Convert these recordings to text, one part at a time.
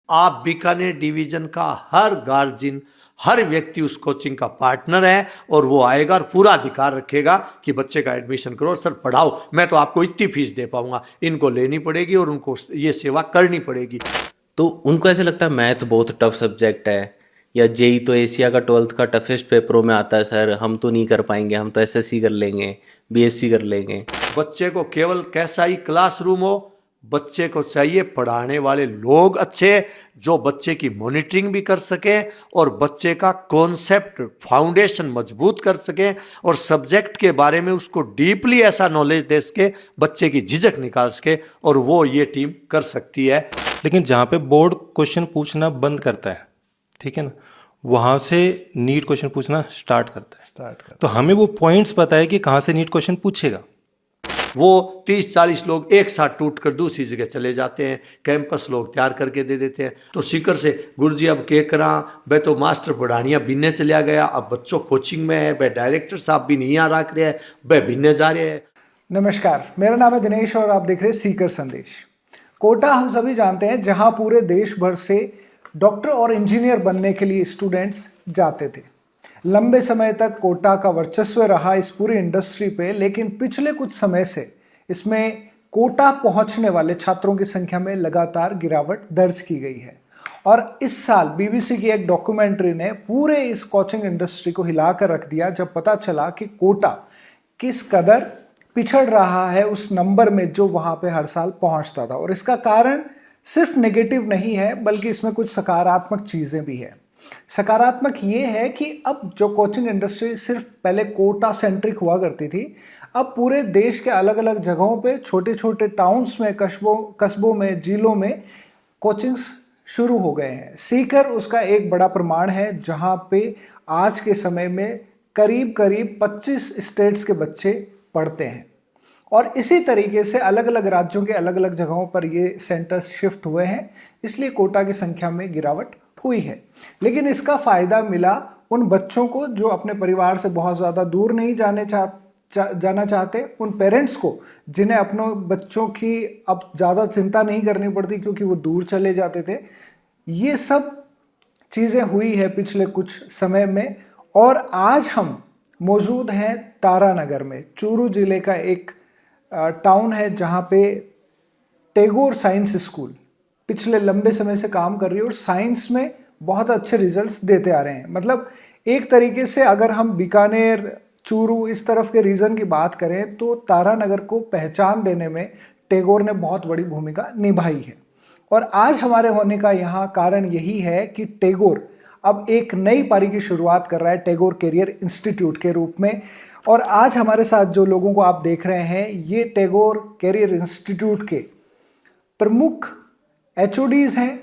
आप बीकानेर डिवीजन का हर गार्जियन, हर व्यक्ति उस कोचिंग का पार्टनर है और वो आएगा और पूरा अधिकार रखेगा कि बच्चे का एडमिशन करो और सर पढ़ाओ। मैं तो आपको इतनी फीस दे पाऊंगा, इनको लेनी पड़ेगी और उनको ये सेवा करनी पड़ेगी। तो उनको ऐसे लगता है मैथ बहुत टफ सब्जेक्ट है, या जेई तो एशिया का 12th का टफेस्ट पेपरों में आता है, सर हम तो नहीं कर पाएंगे, हम तो एसएससी कर लेंगे, बीएससी कर लेंगे। बच्चे को केवल कैसा ही क्लासरूम हो, बच्चे को चाहिए पढ़ाने वाले लोग अच्छे, जो बच्चे की मॉनिटरिंग भी कर सके और बच्चे का कॉन्सेप्ट फाउंडेशन मजबूत कर सके और सब्जेक्ट के बारे में उसको डीपली ऐसा नॉलेज दे सके, बच्चे की झिझक निकाल सके, और वो ये टीम कर सकती है। लेकिन जहाँ पे बोर्ड क्वेश्चन पूछना बंद करता है, ठीक है ना, वहाँ से नीट क्वेश्चन पूछना स्टार्ट करता है। तो हमें वो पॉइंट्स पता है कि कहाँ से नीट क्वेश्चन पूछेगा। वो 30-40 लोग एक साथ टूट कर दूसरी जगह चले जाते हैं, कैंपस लोग तैयार करके दे देते हैं। तो सीकर से गुरुजी अब के करा, वह तो मास्टर पढ़ानिया भिन्ने चलिया गया, अब बच्चों कोचिंग में है, वह डायरेक्टर साहब भी नहीं आ रख रहे हैं, वह भिन्ने जा रहे हैं। नमस्कार, मेरा नाम है दिनेश और आप देख रहे हैं सीकर संदेश। कोटा हम सभी जानते हैं जहां पूरे देश भर से डॉक्टर और इंजीनियर बनने के लिए स्टूडेंट्स जाते थे। लंबे समय तक कोटा का वर्चस्व रहा इस पूरी इंडस्ट्री पे, लेकिन पिछले कुछ समय से इसमें कोटा पहुंचने वाले छात्रों की संख्या में लगातार गिरावट दर्ज की गई है। और इस साल बीबीसी की एक डॉक्यूमेंट्री ने पूरे इस कोचिंग इंडस्ट्री को हिलाकर रख दिया, जब पता चला कि कोटा किस कदर पिछड़ रहा है उस नंबर में जो वहां पे हर साल पहुंचता था। और इसका कारण सिर्फ नेगेटिव नहीं है, बल्कि इसमें कुछ सकारात्मक चीजें भी है। सकारात्मक ये है कि अब जो कोचिंग इंडस्ट्री सिर्फ पहले कोटा सेंट्रिक हुआ करती थी, अब पूरे देश के अलग अलग जगहों पे, छोटे छोटे टाउन्स में, कस्बों में, जिलों में कोचिंग्स शुरू हो गए हैं। सीकर उसका एक बड़ा प्रमाण है, जहां पे आज के समय में करीब करीब 25 स्टेट्स के बच्चे पढ़ते हैं। और इसी तरीके से अलग अलग राज्यों के अलग अलग जगहों पर ये सेंटर्स शिफ्ट हुए हैं, इसलिए कोटा की संख्या में गिरावट हुई है। लेकिन इसका फायदा मिला उन बच्चों को जो अपने परिवार से बहुत ज़्यादा दूर नहीं जाना चाहते, उन पेरेंट्स को जिन्हें अपने बच्चों की अब ज़्यादा चिंता नहीं करनी पड़ती क्योंकि वो दूर चले जाते थे। ये सब चीज़ें हुई है पिछले कुछ समय में। और आज हम मौजूद हैं तारानगर में, चूरू जिले का एक टाउन है जहाँ पे टैगोर साइंस स्कूल पिछले लंबे समय से काम कर रही है और साइंस में बहुत अच्छे रिजल्ट्स देते आ रहे हैं। मतलब एक तरीके से अगर हम बीकानेर, चूरू इस तरफ के रीजन की बात करें तो तारानगर को पहचान देने में टैगोर ने बहुत बड़ी भूमिका निभाई है। और आज हमारे होने का यहाँ कारण यही है कि टैगोर अब एक नई पारी की शुरुआत कर रहा है टैगोर कैरियर इंस्टीट्यूट के रूप में। और आज हमारे साथ जो लोगों को आप देख रहे हैं, ये टैगोर कैरियर इंस्टीट्यूट के प्रमुख एचओडीज हैं,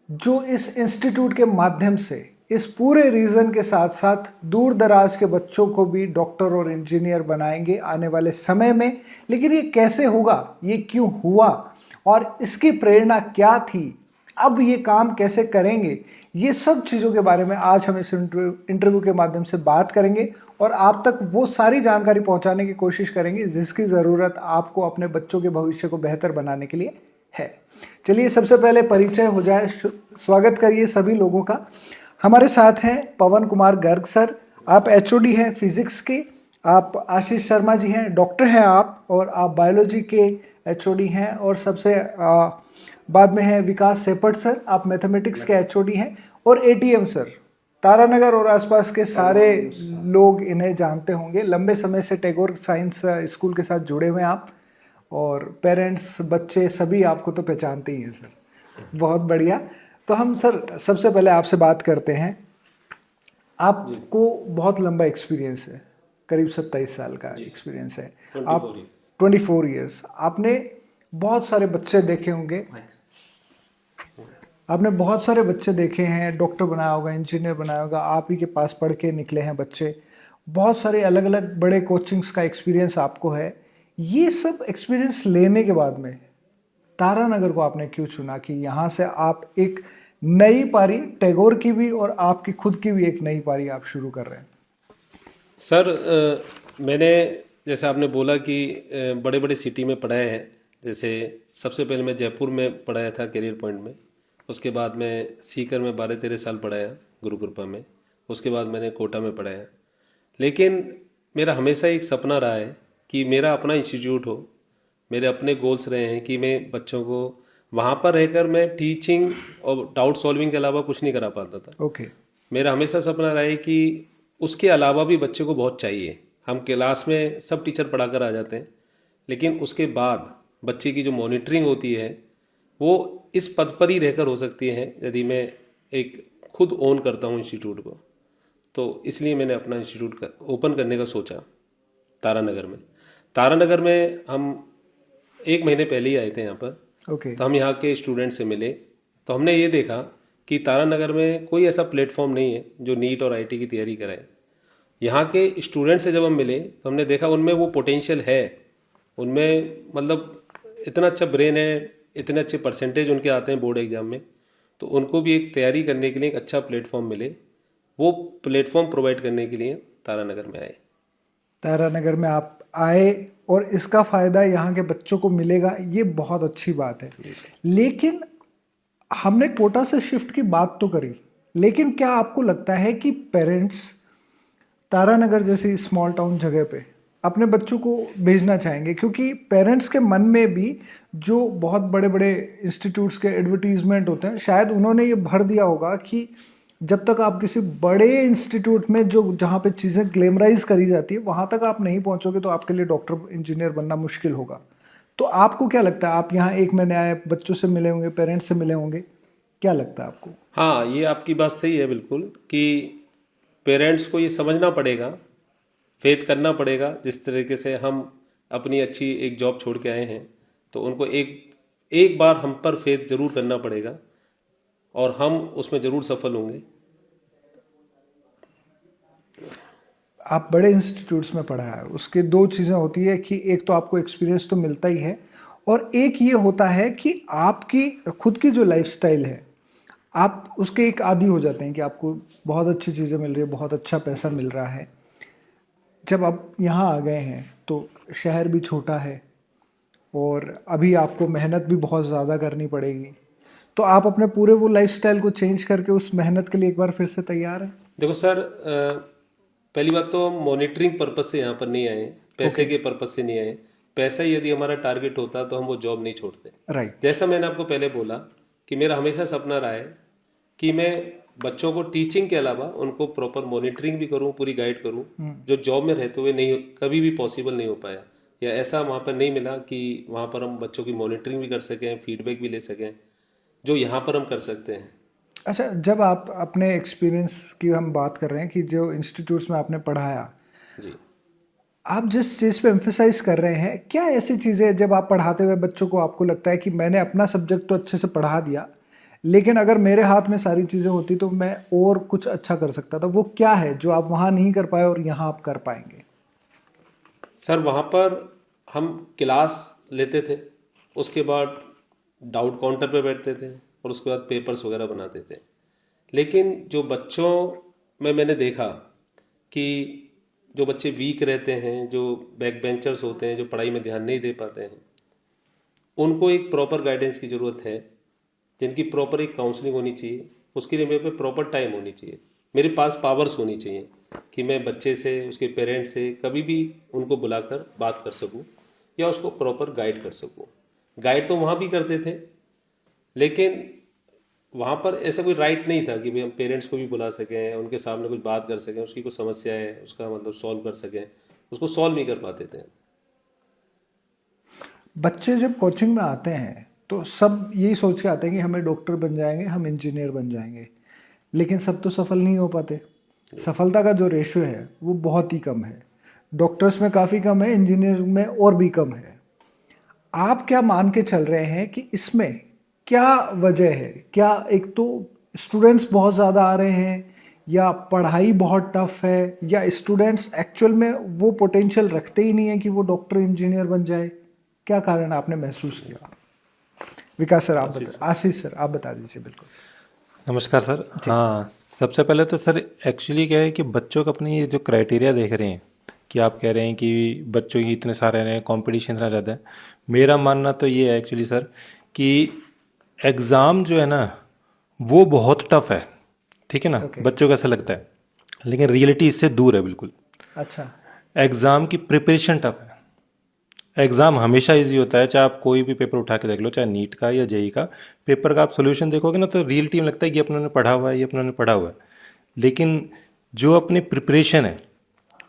जो इस इंस्टीट्यूट के माध्यम से इस पूरे रीजन के साथ साथ दूर दराज के बच्चों को भी डॉक्टर और इंजीनियर बनाएंगे आने वाले समय में। लेकिन ये कैसे होगा, ये क्यों हुआ और इसकी प्रेरणा क्या थी, अब ये काम कैसे करेंगे, ये सब चीज़ों के बारे में आज हम इस इंटरव्यू के माध्यम से बात करेंगे और आप तक वो सारी जानकारी पहुंचाने की कोशिश करेंगे जिसकी ज़रूरत आपको अपने बच्चों के भविष्य को बेहतर बनाने के लिए है। चलिए सबसे पहले परिचय हो जाए, स्वागत करिए सभी लोगों का। हमारे साथ हैं पवन कुमार गर्ग सर, आप एचओडी हैं फिजिक्स के। आप आशीष शर्मा जी हैं, डॉक्टर हैं आप, और आप बायोलॉजी के एचओडी हैं। और सबसे बाद में है विकास सेपट सर, आप मैथमेटिक्स के एचओडी हैं। और एटीएम सर, तारानगर और आसपास के सारे लोग इन्हें जानते होंगे, लंबे समय से टैगोर साइंस स्कूल के साथ जुड़े हुए हैं आप, और पेरेंट्स, बच्चे सभी आपको तो पहचानते ही हैं सर। बहुत बढ़िया। तो हम सर सबसे पहले आपसे बात करते हैं। आपको बहुत लंबा एक्सपीरियंस है, करीब 27 साल का एक्सपीरियंस है। आप 24 ईयर्स, आपने बहुत सारे बच्चे देखे होंगे, आपने बहुत सारे बच्चे देखे हैं, डॉक्टर बनाया होगा, इंजीनियर बनाया होगा, आप ही के पास पढ़ के निकले हैं बच्चे, बहुत सारे अलग अलग बड़े कोचिंग्स का एक्सपीरियंस आपको है। ये सब एक्सपीरियंस लेने के बाद में तारानगर को आपने क्यों चुना कि यहाँ से आप एक नई पारी टैगोर की भी और आपकी खुद की भी एक नई पारी आप शुरू कर रहे हैं? सर मैंने, जैसे आपने बोला कि बड़े बड़े सिटी में पढ़ाए हैं, जैसे सबसे पहले मैं जयपुर में पढ़ाया था कैरियर पॉइंट में, उसके बाद मैं सीकर में 12-13 साल पढ़ाया गुरु कृपा में, उसके बाद मैंने कोटा में पढ़ाया। लेकिन मेरा हमेशा एक सपना रहा है कि मेरा अपना इंस्टीट्यूट हो। मेरे अपने गोल्स रहे हैं कि मैं बच्चों को वहाँ पर रहकर मैं टीचिंग और डाउट सॉल्विंग के अलावा कुछ नहीं करा पाता था। ओके। मेरा हमेशा सपना रहा है कि उसके अलावा भी बच्चे को बहुत चाहिए। हम क्लास में सब टीचर पढ़ाकर आ जाते हैं, लेकिन उसके बाद बच्चे की जो मॉनिटरिंग होती है वो इस पद पर ही रहकर हो सकती है यदि मैं एक खुद ओन करता हूँ इंस्टीट्यूट को। तो इसलिए मैंने अपना इंस्टीट्यूट ओपन करने का सोचा तारानगर में। तारानगर में हम 1 महीने पहले ही आए थे यहाँ पर। ओके। तो हम यहाँ के स्टूडेंट से मिले तो हमने ये देखा कि तारानगर में कोई ऐसा प्लेटफॉर्म नहीं है जो नीट और आईटी की तैयारी कराए। यहाँ के स्टूडेंट से जब हम मिले तो हमने देखा उनमें वो पोटेंशियल है, उनमें मतलब इतना अच्छा ब्रेन है, इतने अच्छे परसेंटेज उनके आते हैं बोर्ड एग्जाम में, तो उनको भी एक तैयारी करने के लिए एक अच्छा प्लेटफॉर्म मिले। वो प्लेटफॉर्म प्रोवाइड करने के लिए तारानगर में आए। तारानगर में आप आए और इसका फ़ायदा यहाँ के बच्चों को मिलेगा, ये बहुत अच्छी बात है। लेकिन हमने कोटा से शिफ्ट की बात तो करी, लेकिन क्या आपको लगता है कि पेरेंट्स तारानगर जैसी स्मॉल टाउन जगह पे अपने बच्चों को भेजना चाहेंगे? क्योंकि पेरेंट्स के मन में भी जो बहुत बड़े बड़े इंस्टीट्यूट्स के एडवर्टीजमेंट होते हैं, शायद उन्होंने ये भर दिया होगा कि जब तक आप किसी बड़े इंस्टीट्यूट में जो जहाँ पे चीज़ें ग्लैमराइज करी जाती है वहाँ तक आप नहीं पहुँचोगे तो आपके लिए डॉक्टर इंजीनियर बनना मुश्किल होगा। तो आपको क्या लगता है, आप यहाँ 1 महीने आए, बच्चों से मिले होंगे, पेरेंट्स से मिले होंगे, क्या लगता है आपको? हाँ, ये आपकी बात सही है बिल्कुल कि पेरेंट्स को ये समझना पड़ेगा, फेथ करना पड़ेगा। जिस तरीके से हम अपनी अच्छी एक जॉब छोड़ के आए हैं तो उनको एक बार हम पर फेथ जरूर करना पड़ेगा और हम उसमें ज़रूर सफल होंगे। आप बड़े इंस्टीट्यूट्स में पढ़ा है, उसके 2 चीज़ें होती है कि एक तो आपको एक्सपीरियंस तो मिलता ही है और एक ये होता है कि आपकी खुद की जो लाइफस्टाइल है आप उसके एक आदी हो जाते हैं कि आपको बहुत अच्छी चीज़ें मिल रही है, बहुत अच्छा पैसा मिल रहा है। जब आप यहाँ आ गए हैं तो शहर भी छोटा है और अभी आपको मेहनत भी बहुत ज़्यादा करनी पड़ेगी, तो आप अपने पूरे वो लाइफस्टाइल को चेंज करके उस मेहनत के लिए एक बार फिर से तैयार हैं? देखो सर, पहली बात तो हम मॉनिटरिंग पर्पस से यहाँ पर नहीं आए, पैसे के पर्पस से नहीं आए। पैसा यदि हमारा टारगेट होता तो हम वो जॉब नहीं छोड़ते। राइट। जैसा मैंने आपको पहले बोला कि मेरा हमेशा सपना रहा है कि मैं बच्चों को टीचिंग के अलावा उनको प्रॉपर मॉनिटरिंग भी करूं, पूरी गाइड करूं, जो जॉब में रहते हुए नहीं कभी भी पॉसिबल नहीं हो पाया या ऐसा वहाँ पर नहीं मिला कि वहाँ पर हम बच्चों की मॉनिटरिंग भी कर सकें, फीडबैक भी ले सकें, जो यहाँ पर हम कर सकते हैं। अच्छा, जब आप अपने एक्सपीरियंस की हम बात कर रहे हैं कि जो इंस्टीट्यूट्स में आपने पढ़ाया, जी, आप जिस चीज़ पे एम्फेसाइज कर रहे हैं, क्या ऐसी चीज़ें जब आप पढ़ाते हुए बच्चों को आपको लगता है कि मैंने अपना सब्जेक्ट तो अच्छे से पढ़ा दिया, लेकिन अगर मेरे हाथ में सारी चीज़ें होती तो मैं और कुछ अच्छा कर सकता था? वो क्या है जो आप वहाँ नहीं कर पाए और यहाँ आप कर पाएंगे? सर वहाँ पर हम क्लास लेते थे, उसके बाद डाउट काउंटर पे बैठते थे और उसके बाद पेपर्स वगैरह बनाते थे। लेकिन जो बच्चों में मैंने देखा कि जो बच्चे वीक रहते हैं, जो बैक बेंचर्स होते हैं, जो पढ़ाई में ध्यान नहीं दे पाते हैं, उनको एक प्रॉपर गाइडेंस की ज़रूरत है, जिनकी प्रॉपर एक काउंसलिंग होनी चाहिए। उसके लिए मेरे पे प्रॉपर टाइम होनी चाहिए, मेरे पास पावर्स होनी चाहिए कि मैं बच्चे से, उसके पेरेंट्स से कभी भी उनको बुलाकर बात कर सकूं या उसको प्रॉपर गाइड कर सकूं। गाइड तो वहाँ भी करते थे, लेकिन वहाँ पर ऐसा कोई राइट नहीं था कि भाई हम पेरेंट्स को भी बुला सकें, उनके सामने कुछ बात कर सकें, उसकी कोई समस्या है उसका मतलब सॉल्व कर सकें, उसको सॉल्व नहीं कर पाते थे। बच्चे जब कोचिंग में आते हैं तो सब यही सोच के आते हैं कि हमें डॉक्टर बन जाएंगे, हम इंजीनियर बन जाएंगे, लेकिन सब तो सफल नहीं हो पाते। सफलता का जो रेशियो है वो बहुत ही कम है, डॉक्टर्स में काफ़ी कम है, इंजीनियर में और भी कम है। आप क्या मान के चल रहे हैं कि इसमें क्या वजह है? क्या एक तो स्टूडेंट्स बहुत ज़्यादा आ रहे हैं, या पढ़ाई बहुत टफ है, या स्टूडेंट्स एक्चुअल में वो पोटेंशियल रखते ही नहीं है कि वो डॉक्टर इंजीनियर बन जाए? क्या कारण आपने महसूस किया? विकास सर, आप बता, आशीष सर आप बता दीजिए। बिल्कुल। नमस्कार सर। हाँ, सबसे पहले तो सर एक्चुअली क्या है कि बच्चों का अपनी ये जो क्राइटेरिया देख रहे हैं कि आप कह रहे हैं कि बच्चों की इतने सारे हैं, कंपटीशन इतना ज़्यादा है। मेरा मानना तो ये है एक्चुअली सर कि एग्ज़ाम जो है ना वो बहुत टफ है, ठीक है ना। बच्चों को ऐसा लगता है, लेकिन रियलिटी इससे दूर है बिल्कुल। अच्छा, एग्ज़ाम की प्रिपरेशन टफ है। एग्ज़ाम हमेशा इजी होता है, चाहे आप कोई भी पेपर उठा के देख लो, चाहे नीट का या जेई का पेपर का आप सोल्यूशन देखोगे ना, तो रियलिटी में लगता है कि अपनों ने पढ़ा हुआ है, ये अपनों ने पढ़ा हुआ है। लेकिन जो अपनी प्रिपरेशन है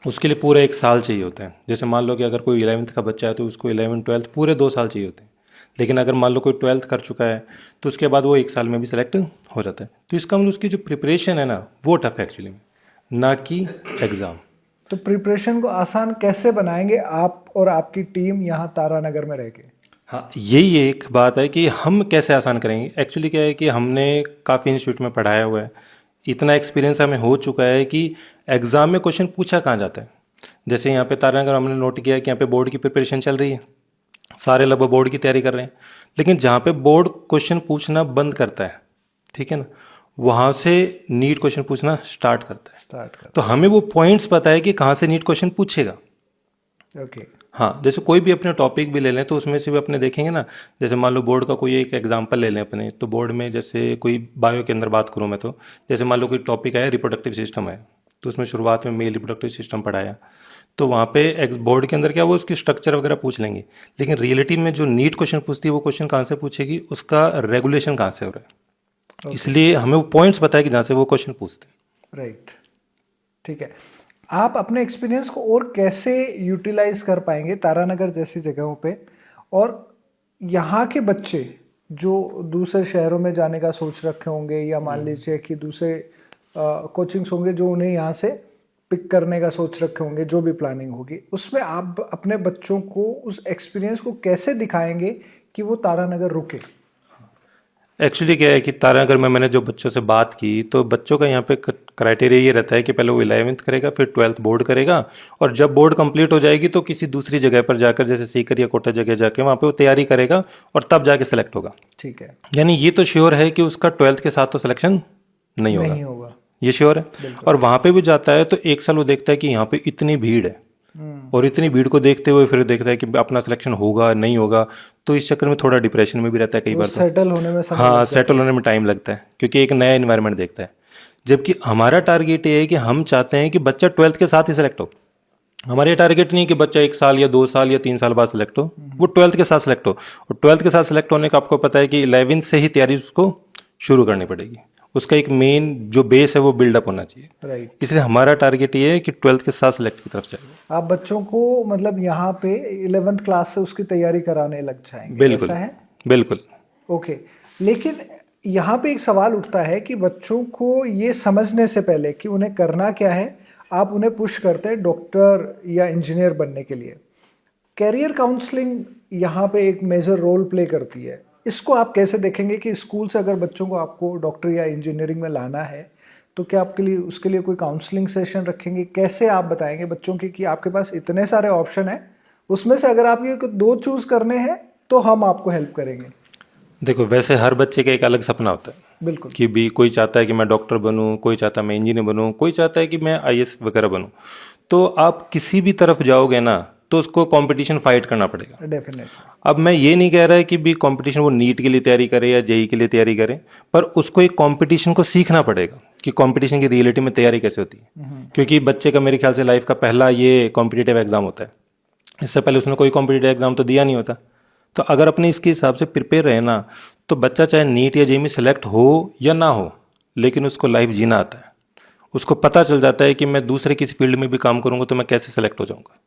उसके लिए पूरा 1 साल चाहिए होता है। जैसे मान लो कि अगर कोई 11th का बच्चा है तो उसको 11th 12th पूरे 2 साल चाहिए होते हैं। लेकिन अगर मान लो कोई 12th कर चुका है तो उसके बाद वो 1 साल में भी सेलेक्ट हो जाता है। तो इसका मतलब उसकी जो प्रिपरेशन है ना, वो टफ है एक्चुअली में, ना कि एग्ज़ाम। तो प्रिपरेशन को आसान कैसे बनाएंगे आप और आपकी टीम यहाँ तारानगर में रह के? हाँ, यही एक बात है कि हम कैसे आसान करेंगे। एक्चुअली क्या है कि हमने काफ़ी इंस्टीट्यूट में पढ़ाया हुआ है, इतना एक्सपीरियंस हमें हो चुका है कि एग्ज़ाम में क्वेश्चन पूछा कहाँ जाता है। जैसे यहाँ पे तारानगर हमने नोट किया कि यहाँ पे बोर्ड की प्रिपरेशन चल रही है, सारे लगभग बोर्ड की तैयारी कर रहे हैं। लेकिन जहाँ पे बोर्ड क्वेश्चन पूछना बंद करता है, ठीक है ना, वहाँ से नीट क्वेश्चन पूछना स्टार्ट करता है। तो हमें वो पॉइंट्स पता है कि कहाँ से नीट क्वेश्चन पूछेगा। ओके, हाँ, जैसे कोई भी अपने टॉपिक भी ले लें तो उसमें से भी अपने देखेंगे ना। जैसे मान लो बोर्ड का कोई एक एग्जांपल ले लें अपने, तो बोर्ड में जैसे कोई बायो के अंदर बात करूँ मैं, तो जैसे मान लो कोई टॉपिक है रिप्रोडक्टिव सिस्टम है, तो उसमें शुरुआत में मेल रिप्रोडक्टिव सिस्टम पढ़ाया, तो वहाँ पे बोर्ड के अंदर क्या वो उसकी स्ट्रक्चर वगैरह पूछ लेंगे। लेकिन रियलिटी में जो नीट क्वेश्चन पूछती है वो क्वेश्चन कहाँ से पूछेगी, उसका रेगुलेशन कहाँ से हो रहा है। इसलिए हमें वो पॉइंट्स पता है कि जहाँ से वो क्वेश्चन पूछते हैं। राइट, ठीक है। आप अपने एक्सपीरियंस को और कैसे यूटिलाइज कर पाएंगे तारानगर जैसी जगहों पे, और यहाँ के बच्चे जो दूसरे शहरों में जाने का सोच रखे होंगे, या मान लीजिए कि दूसरे कोचिंग्स होंगे जो उन्हें यहाँ से पिक करने का सोच रखे होंगे, जो भी प्लानिंग होगी, उसमें आप अपने बच्चों को उस एक्सपीरियंस को कैसे दिखाएंगे कि वो तारानगर रुके? एक्चुअली क्या है कि तारानगर में मैंने जो बच्चों से बात की, तो बच्चों का यहाँ पे क्राइटेरिया ये रहता है कि पहले वो 11th करेगा, फिर 12th बोर्ड करेगा, और जब बोर्ड कंप्लीट हो जाएगी तो किसी दूसरी जगह पर जाकर, जैसे सीकर या कोटा जगह जाके वहाँ पे वो तैयारी करेगा और तब जाके सेलेक्ट होगा। ठीक है, यानी ये तो श्योर है कि उसका 12th के साथ तो सिलेक्शन नहीं होगा, ये श्योर है। और वहाँ पे भी जाता है तो 1 साल वो देखता है कि यहाँ पे इतनी भीड़ है, और इतनी भीड़ को देखते हुए फिर देखता है कि अपना सिलेक्शन होगा नहीं होगा, तो इस चक्कर में थोड़ा डिप्रेशन में भी रहता है कई बार। सेटल होने में हाँ, सेटल होने में टाइम लगता है, क्योंकि एक नया इन्वायरमेंट देखता है। जबकि हमारा टारगेट ये है कि हम चाहते हैं कि बच्चा 12th के साथ ही सिलेक्ट हो। हमारा ये टारगेट नहीं कि बच्चा 1 साल या 2 साल या 3 साल बाद सिलेक्ट हो, वो 12th के साथ सिलेक्ट हो। और 12th के साथ सिलेक्ट होने का आपको पता है कि 11th से ही तैयारी उसको शुरू करनी पड़ेगी। उसका एक मेन जो बेस है वो बिल्डअप होना चाहिए। राइट, इसलिए हमारा टारगेट ये है कि 12th के साथ सिलेक्ट की तरफ जाएगा। आप बच्चों को मतलब यहाँ पे 11th क्लास से उसकी तैयारी कराने लग जाएंगे, बिल्कुल, ऐसा है? बिल्कुल। ओके, लेकिन यहाँ पे एक सवाल उठता है कि बच्चों को ये समझने से पहले कि उन्हें करना क्या है, आप उन्हें पुश करते हैं डॉक्टर या इंजीनियर बनने के लिए। कैरियर काउंसलिंग यहाँ पे एक मेजर रोल प्ले करती है। इसको आप कैसे देखेंगे कि स्कूल से अगर बच्चों को आपको डॉक्टर या इंजीनियरिंग में लाना है तो क्या आपके लिए उसके लिए कोई काउंसलिंग सेशन रखेंगे? कैसे आप बताएंगे बच्चों की कि आपके पास इतने सारे ऑप्शन हैं, उसमें से अगर आप ये 2 चूज करने हैं तो हम आपको हेल्प करेंगे? देखो, वैसे हर बच्चे का एक अलग सपना होता है। बिल्कुल, कि भी कोई चाहता है कि मैं डॉक्टर बनूं, कोई चाहता है मैं इंजीनियर बनूं, कोई चाहता है कि मैं आईएएस वगैरह बनूं। तो आप किसी भी तरफ जाओगे ना तो उसको कंपटीशन फाइट करना पड़ेगा। डेफिनेटली। अब मैं ये नहीं कह रहा है कि भी कंपटीशन वो नीट के लिए तैयारी करे या जेई के लिए तैयारी करे, पर उसको एक कंपटीशन को सीखना पड़ेगा कि कंपटीशन की रियलिटी में तैयारी कैसे होती है। क्योंकि बच्चे का मेरे ख्याल से लाइफ का पहला ये कॉम्पिटिटिव एग्जाम होता है, इससे पहले उसने कोई कॉम्पिटिटिव एग्जाम तो दिया नहीं होता। तो अगर अपने इसके हिसाब से प्रिपेयर रहे ना, तो बच्चा चाहे नीट या जेई में सेलेक्ट हो या ना हो, लेकिन उसको लाइफ जीना आता है। उसको पता चल जाता है कि मैं दूसरे किसी फील्ड में भी काम करूंगा तो मैं कैसे सेलेक्ट हो जाऊंगा,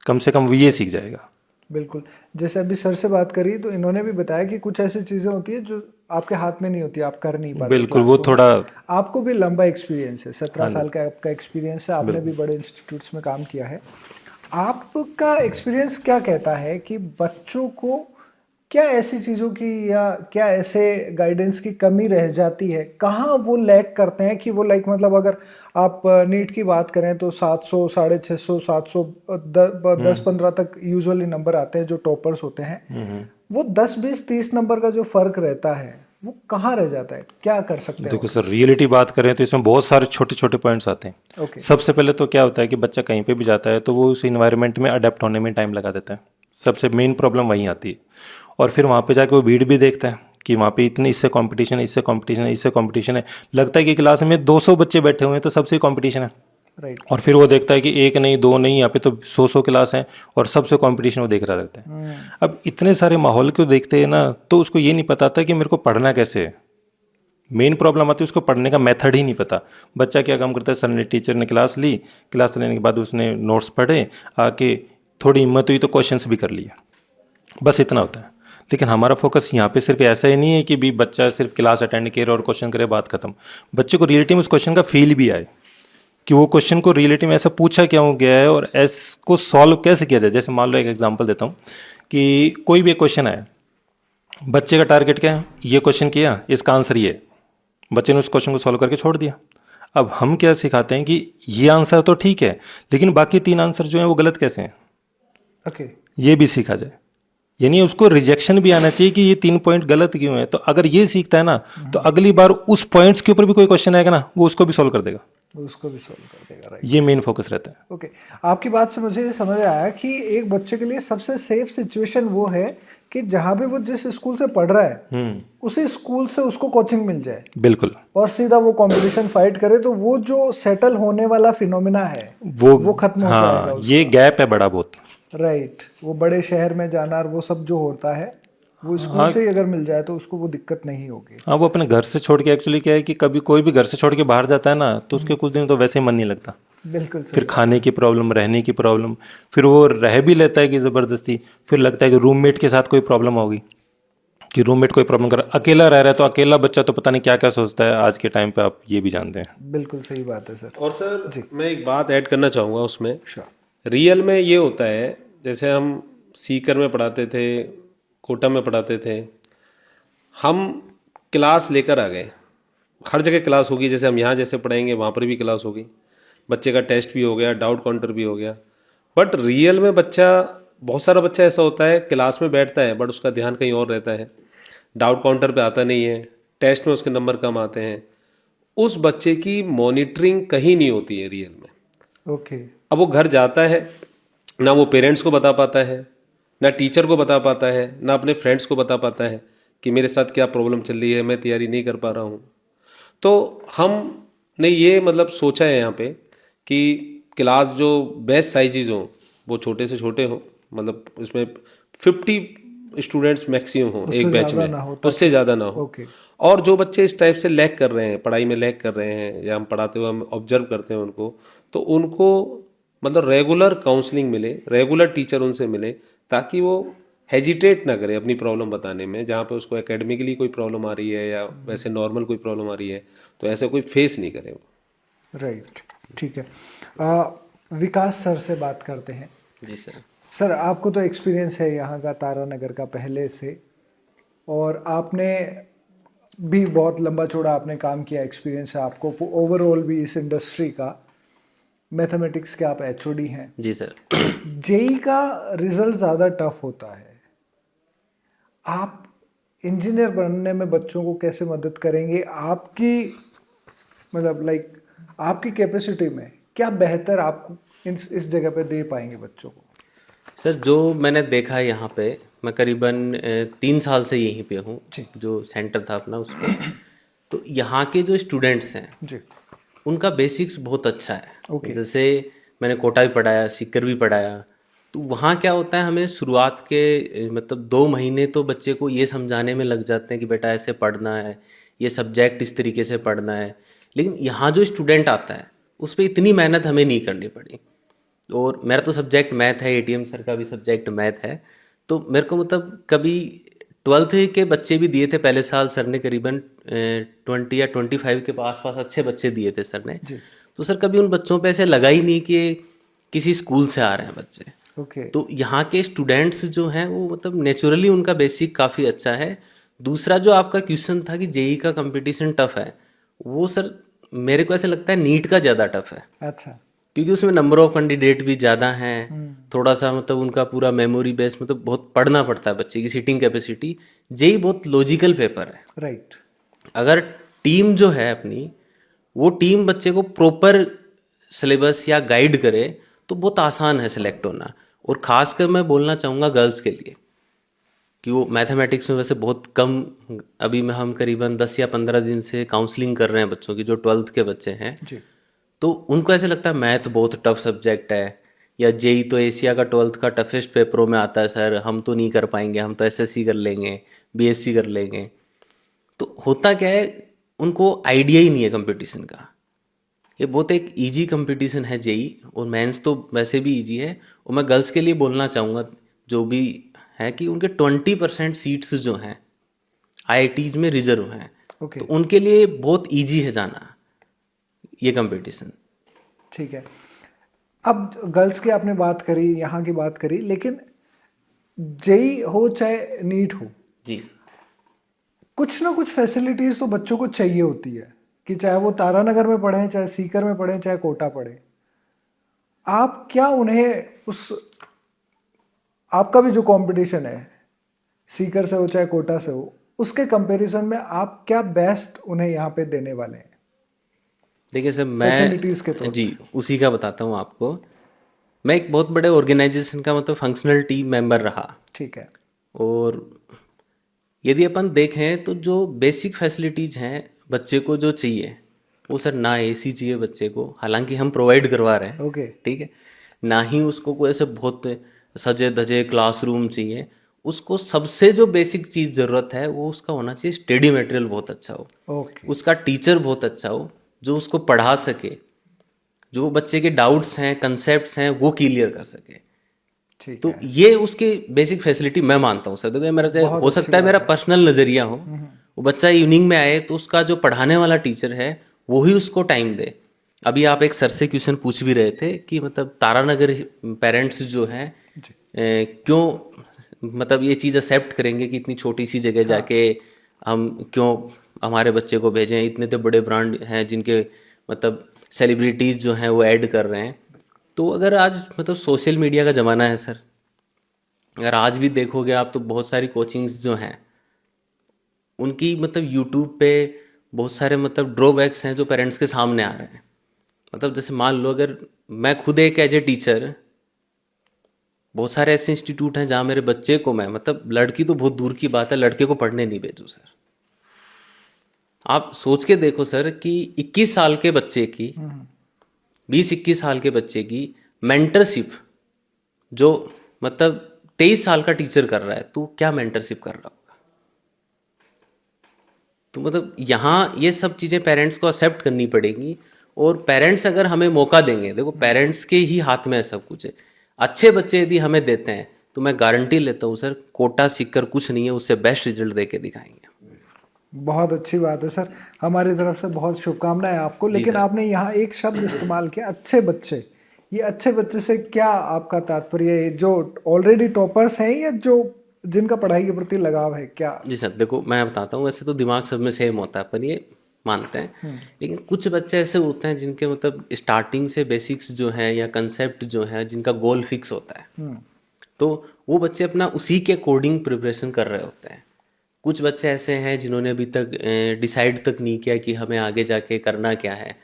कम से कम वो ये सीख जाएगा। बिल्कुल, जैसे अभी सर से बात करी तो इन्होंने भी बताया कि कुछ ऐसी चीज़ें होती है जो आपके हाथ में नहीं होती, आप कर नहीं पाते। बिल्कुल, वो थोड़ा आपको भी लंबा एक्सपीरियंस है, 17 साल का आपका एक्सपीरियंस है, आपने भी बड़े इंस्टीट्यूट्स में काम किया है। आपका एक्सपीरियंस क्या कहता है कि बच्चों को क्या ऐसी चीज़ों की या क्या ऐसे गाइडेंस की कमी रह जाती है, कहाँ वो लैक करते हैं कि वो लाइक मतलब अगर आप नीट की बात करें तो 700, 650, 700, 10-15 तक यूजुअली नंबर आते हैं जो टॉपर्स होते हैं। वो 10, 20, 30 नंबर का जो फर्क रहता है वो कहाँ रह जाता है, क्या कर सकते हैं? देखो सर, रियलिटी बात करें तो इसमें बहुत सारे छोटे छोटे पॉइंट्स आते हैं। सबसे पहले तो क्या होता है कि बच्चा कहीं पे भी जाता है तो वो उस इन्वायरमेंट में अडेप्ट होने में टाइम लगा देता है। सबसे मेन प्रॉब्लम वहीं आती है। और फिर वहाँ पे जाके वो भीड़ भी देखता है कि वहाँ पे इतने इससे कंपटीशन है, इससे कंपटीशन है, इससे कंपटीशन है। लगता है कि क्लास में 200 बच्चे बैठे हुए हैं तो सबसे कंपटीशन है। राइट। और फिर वो देखता है कि एक नहीं, दो नहीं, यहाँ पे तो 100 क्लास हैं और सबसे कंपटीशन वो देख रहा रहता है। अब इतने सारे माहौल को देखते हैं ना, तो उसको ये नहीं पता था कि मेरे को पढ़ना कैसे है। मेन प्रॉब्लम आती है उसको पढ़ने का मेथड ही नहीं पता। बच्चा क्या काम करता है, सर ने, टीचर ने क्लास ली, क्लास लेने के बाद उसने नोट्स पढ़े, आके थोड़ी हिम्मत हुई तो क्वेश्चंस भी कर लिए, बस इतना होता है। लेकिन हमारा फोकस यहाँ पे सिर्फ ऐसा ही नहीं है कि भी बच्चा सिर्फ क्लास अटेंड करे और क्वेश्चन करे, बात खत्म। बच्चे को रियलिटी में उस क्वेश्चन का फील भी आए कि वो क्वेश्चन को रियलिटी में ऐसा पूछा क्यों गया है और इसको सॉल्व कैसे किया जाए। जैसे मान लो एक एग्जांपल देता हूँ कि कोई भी क्वेश्चन आया, बच्चे का टारगेट क्या है, ये क्वेश्चन किया, इसका आंसर ये, बच्चे ने उस क्वेश्चन को सॉल्व करके छोड़ दिया। अब हम क्या सिखाते हैं कि ये आंसर तो ठीक है, लेकिन बाकी 3 आंसर जो हैं वो गलत कैसे हैं, ओके। ये भी सीखा जाए। यानी उसको रिजेक्शन भी आना चाहिए कि ये 3 पॉइंट गलत क्यों है। तो अगर ये सीखता है ना, तो अगली बार उस पॉइंट्स के ऊपर भी कोई क्वेश्चन आएगा ना, वो उसको भी सॉल्व कर देगा। उसको भी सॉल्व कर देगा। राइट। ये मेन फोकस रहता है। ओके। आपकी बात से मुझे ये समझ आया कि एक बच्चे के लिए सबसे सेफ सिचुएशन वो है कि जहाँ भी वो जिस स्कूल से पढ़ रहा है उसी स्कूल से उसको कोचिंग मिल जाए, बिल्कुल, और सीधा वो कंपटीशन फाइट करे, तो वो जो सेटल होने वाला फिनोमिना है वो खत्म हो जाएगा। हाँ, ये गैप है बड़ा बहुत। राइट। वो बड़े शहर में जाना और वो सब जो होता है वो स्कूल से ही अगर मिल जाए तो उसको वो दिक्कत नहीं होगी। हाँ, वो अपने घर से छोड़ के, एक्चुअली क्या है कि कभी कोई भी घर से छोड़ के बाहर जाता है ना, तो उसके कुछ दिन तो वैसे ही मन नहीं लगता। बिल्कुल सही। फिर खाने की प्रॉब्लम, रहने की प्रॉब्लम, फिर वो रह भी लेता है कि ज़बरदस्ती, फिर लगता है कि रूममेट के साथ कोई प्रॉब्लम होगी, कि रूममेट कोई प्रॉब्लम कर, अकेला रह रहा है तो अकेला बच्चा तो पता नहीं क्या क्या सोचता है आज के टाइम पे, आप ये भी जानते हैं। बिल्कुल सही बात है सर। और सर मैं एक बात ऐड करना चाहूँगा उसमें। श्योर। रियल में ये होता है, जैसे हम सीकर में पढ़ाते थे, कोटा में पढ़ाते थे, हम क्लास लेकर आ गए, हर जगह क्लास होगी, जैसे हम यहाँ जैसे पढ़ाएंगे वहाँ पर भी क्लास होगी, बच्चे का टेस्ट भी हो गया, डाउट काउंटर भी हो गया। बट रियल में बच्चा, बहुत सारा बच्चा ऐसा होता है क्लास में बैठता है बट उसका ध्यान कहीं और रहता है, डाउट काउंटर पे आता नहीं है, टेस्ट में उसके नंबर कम आते हैं। उस बच्चे की मॉनिटरिंग कहीं नहीं होती है रियल में। ओके। अब वो घर जाता है, ना वो पेरेंट्स को बता पाता है, ना टीचर को बता पाता है, ना अपने फ्रेंड्स को बता पाता है कि मेरे साथ क्या प्रॉब्लम चल रही है, मैं तैयारी नहीं कर पा रहा हूँ। तो हमने ये मतलब सोचा है यहाँ पे कि क्लास जो बेस्ट साइजेज हों वो छोटे से छोटे हों, मतलब उसमें 50 स्टूडेंट्स मैक्सिमम हों एक बैच में, उससे ज़्यादा ना हो। और जो बच्चे इस टाइप से लैग कर रहे हैं, पढ़ाई में लैग कर रहे हैं, या हम पढ़ाते हुए हम ऑब्जर्व करते हैं उनको, तो उनको मतलब रेगुलर काउंसलिंग मिले, रेगुलर टीचर उनसे मिले, ताकि वो हेजिटेट ना करे अपनी प्रॉब्लम बताने में। जहाँ पे उसको एकेडमिकली कोई प्रॉब्लम आ रही है या वैसे नॉर्मल कोई प्रॉब्लम आ रही है, तो ऐसा कोई फेस नहीं करे वो। राइट। ठीक है। विकास सर से बात करते हैं। जी सर। सर, आपको तो एक्सपीरियंस है यहाँ का, तारानगर का पहले से, और आपने भी बहुत लंबा चौड़ा आपने काम किया, एक्सपीरियंस है आपको ओवरऑल भी इस इंडस्ट्री का। मैथमेटिक्स के आप एचओडी हैं। जी सर। जेई का रिजल्ट ज़्यादा टफ होता है, आप इंजीनियर बनने में बच्चों को कैसे मदद करेंगे? आपकी मतलब आपकी कैपेसिटी में क्या बेहतर आपको इस जगह पे दे पाएंगे बच्चों को? सर, जो मैंने देखा है यहाँ पे, मैं करीबन 3 साल से यहीं पे हूँ, जो सेंटर था अपना उसको, तो यहाँ के जो स्टूडेंट्स हैं जी, उनका बेसिक्स बहुत अच्छा है। Okay. जैसे मैंने कोटा भी पढ़ाया, सीकर भी पढ़ाया, तो वहाँ क्या होता है, हमें शुरुआत के मतलब 2 महीने तो बच्चे को ये समझाने में लग जाते हैं कि बेटा ऐसे पढ़ना है, ये सब्जेक्ट इस तरीके से पढ़ना है। लेकिन यहाँ जो स्टूडेंट आता है उस पर इतनी मेहनत हमें नहीं करनी पड़ी। और मेरा तो सब्जेक्ट मैथ है, एटीएम सर का भी सब्जेक्ट मैथ है, तो मेरे को मतलब कभी 12th के बच्चे भी दिए थे पहले साल सर ने, करीबन 20 या 25 के आसपास अच्छे बच्चे दिए थे सर ने। तो सर कभी उन बच्चों पे ऐसे लगा ही नहीं कि किसी स्कूल से आ रहे हैं बच्चे। ओके। तो यहाँ के स्टूडेंट्स जो हैं वो मतलब नेचुरली उनका बेसिक काफ़ी अच्छा है। दूसरा जो आपका क्वेश्चन था कि जेई का कंपटीशन टफ है, वो सर मेरे को ऐसे लगता है नीट का ज़्यादा टफ है। अच्छा। क्योंकि उसमें नंबर ऑफ कैंडिडेट भी ज़्यादा हैं, थोड़ा सा मतलब उनका पूरा मेमोरी बेस, मतलब बहुत पढ़ना पड़ता है बच्चे की सीटिंग कैपेसिटी। जेई बहुत लॉजिकल पेपर है। राइट। अगर टीम जो है अपनी, वो टीम बच्चे को प्रॉपर सिलेबस या गाइड करे तो बहुत आसान है सेलेक्ट होना। और ख़ासकर मैं बोलना चाहूँगा गर्ल्स के लिए, कि वो मैथमेटिक्स में वैसे बहुत कम, अभी में हम करीबन 10 या 15 दिन से काउंसलिंग कर रहे हैं बच्चों की जो 12th के बच्चे हैं, जी। तो उनको ऐसे लगता है मैथ बहुत टफ सब्जेक्ट है, या जेई तो एशिया का 12th का टफेस्ट पेपरों में आता है सर, हम तो नहीं कर पाएंगे, हम तो एसएससी कर लेंगे, बीएससी कर लेंगे। तो होता क्या है, उनको आइडिया ही नहीं है कंपटीशन का। ये बहुत एक इजी कंपटीशन है जेई, और मेंस तो वैसे भी इजी है। और मैं गर्ल्स के लिए बोलना चाहूँगा जो भी है कि उनके 20% सीट्स जो हैं आईआईटीज में रिजर्व हैं, ओके, तो उनके लिए बहुत इजी है जाना ये कंपटीशन। ठीक है। अब गर्ल्स की आपने बात करी, यहाँ की बात करी, लेकिन जेई हो चाहे नीट हो, जी कुछ ना कुछ फैसिलिटीज तो बच्चों को चाहिए होती है, कि चाहे वो तारानगर में पढ़े, चाहे सीकर में पढ़े, चाहे कोटा पढ़े। आप क्या उन्हें उस, आपका भी जो कंपटीशन है सीकर से हो चाहे कोटा से हो, उसके कंपैरिजन में आप क्या बेस्ट उन्हें यहाँ पे देने वाले हैं देखिए सर, फैसिलिटीज के तौर मैं जी उसी का बताता हूँ आपको। मैं एक बहुत बड़े ऑर्गेनाइजेशन का मतलब फंक्शनल टीम मेंबर रहा, ठीक है, और यदि अपन देखें तो जो बेसिक फैसिलिटीज़ हैं बच्चे को जो चाहिए, वो सर ना एसी चाहिए बच्चे को, हालांकि हम प्रोवाइड करवा रहे हैं, ओके, ठीक है, ना ही उसको कोई ऐसे बहुत सजे धजे क्लासरूम चाहिए। उसको सबसे जो बेसिक चीज़ ज़रूरत है वो उसका होना चाहिए स्टडी मटेरियल बहुत अच्छा हो, ओके, उसका टीचर बहुत अच्छा हो जो उसको पढ़ा सके, जो बच्चे के डाउट्स हैं कंसेप्ट्स हैं वो क्लियर कर सके। ठीक तो है, ये उसकी बेसिक फैसिलिटी मैं मानता हूँ सर। देखो ये मेरा बहुत हो अच्छी सकता है बात मेरा है। पर्सनल नज़रिया हो, वो बच्चा इवनिंग में आए तो उसका जो पढ़ाने वाला टीचर है वो ही उसको टाइम दे। अभी आप एक सर से क्वेश्चन पूछ भी रहे थे कि मतलब तारानगर पेरेंट्स जो हैं क्यों मतलब ये चीज़ एक्सेप्ट करेंगे कि इतनी छोटी सी जगह जाके हम क्यों हमारे बच्चे को भेजें। इतने तो बड़े ब्रांड हैं जिनके मतलब सेलिब्रिटीज़ जो हैं वो ऐड कर रहे हैं। तो अगर आज मतलब सोशल मीडिया का ज़माना है सर, अगर आज भी देखोगे आप तो बहुत सारी कोचिंग्स जो हैं उनकी मतलब यूट्यूब पे बहुत सारे मतलब ड्रॉबैक्स हैं जो पेरेंट्स के सामने आ रहे हैं। मतलब जैसे मान लो अगर मैं खुद एक एज ए टीचर, बहुत सारे ऐसे इंस्टीट्यूट हैं जहाँ मेरे बच्चे को मैं मतलब लड़की तो बहुत दूर की बात है लड़के को पढ़ने नहीं भेजूँ सर। आप सोच के देखो सर कि 21 साल के बच्चे की 20-21 साल के बच्चे की मेंटरशिप जो मतलब 23 साल का टीचर कर रहा है, तो क्या मेंटरशिप कर रहा होगा। तो मतलब यहाँ ये सब चीज़ें पेरेंट्स को एक्सेप्ट करनी पड़ेंगी, और पेरेंट्स अगर हमें मौका देंगे, देखो पेरेंट्स के ही हाथ में है सब कुछ है। अच्छे बच्चे यदि हमें देते हैं तो मैं गारंटी लेता हूँ सर कोटा सीखकर कुछ नहीं है, उससे बेस्ट रिजल्ट दे के दिखाएंगे। बहुत अच्छी बात है सर, हमारी तरफ से बहुत शुभकामनाएं आपको। लेकिन आपने यहाँ एक शब्द इस्तेमाल किया, अच्छे बच्चे। ये अच्छे बच्चे से क्या आपका तात्पर्य है? जो ऑलरेडी टॉपर्स हैं या जो जिनका पढ़ाई के प्रति लगाव है, क्या? जी सर, देखो मैं बताता हूँ, वैसे तो दिमाग सब में सेम होता है पर ये मानते हैं, लेकिन कुछ बच्चे ऐसे होते हैं जिनके मतलब स्टार्टिंग से बेसिक्स जो है या कंसेप्ट जो है जिनका गोल फिक्स होता है, तो वो बच्चे अपना उसी के अकॉर्डिंग प्रिपरेशन कर रहे होते हैं। कुछ बच्चे ऐसे हैं जिन्होंने अभी तक डिसाइड तक नहीं किया कि हमें आगे जाके करना क्या है,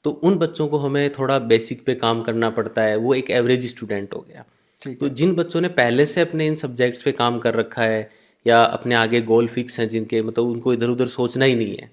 तो उन बच्चों को हमें थोड़ा बेसिक पे काम करना पड़ता है, वो एक एवरेज स्टूडेंट हो गया। तो जिन बच्चों ने पहले से अपने इन सब्जेक्ट्स पे काम कर रखा है या अपने आगे गोल फिक्स हैं जिनके मतलब उनको इधर उधर सोचना ही नहीं है,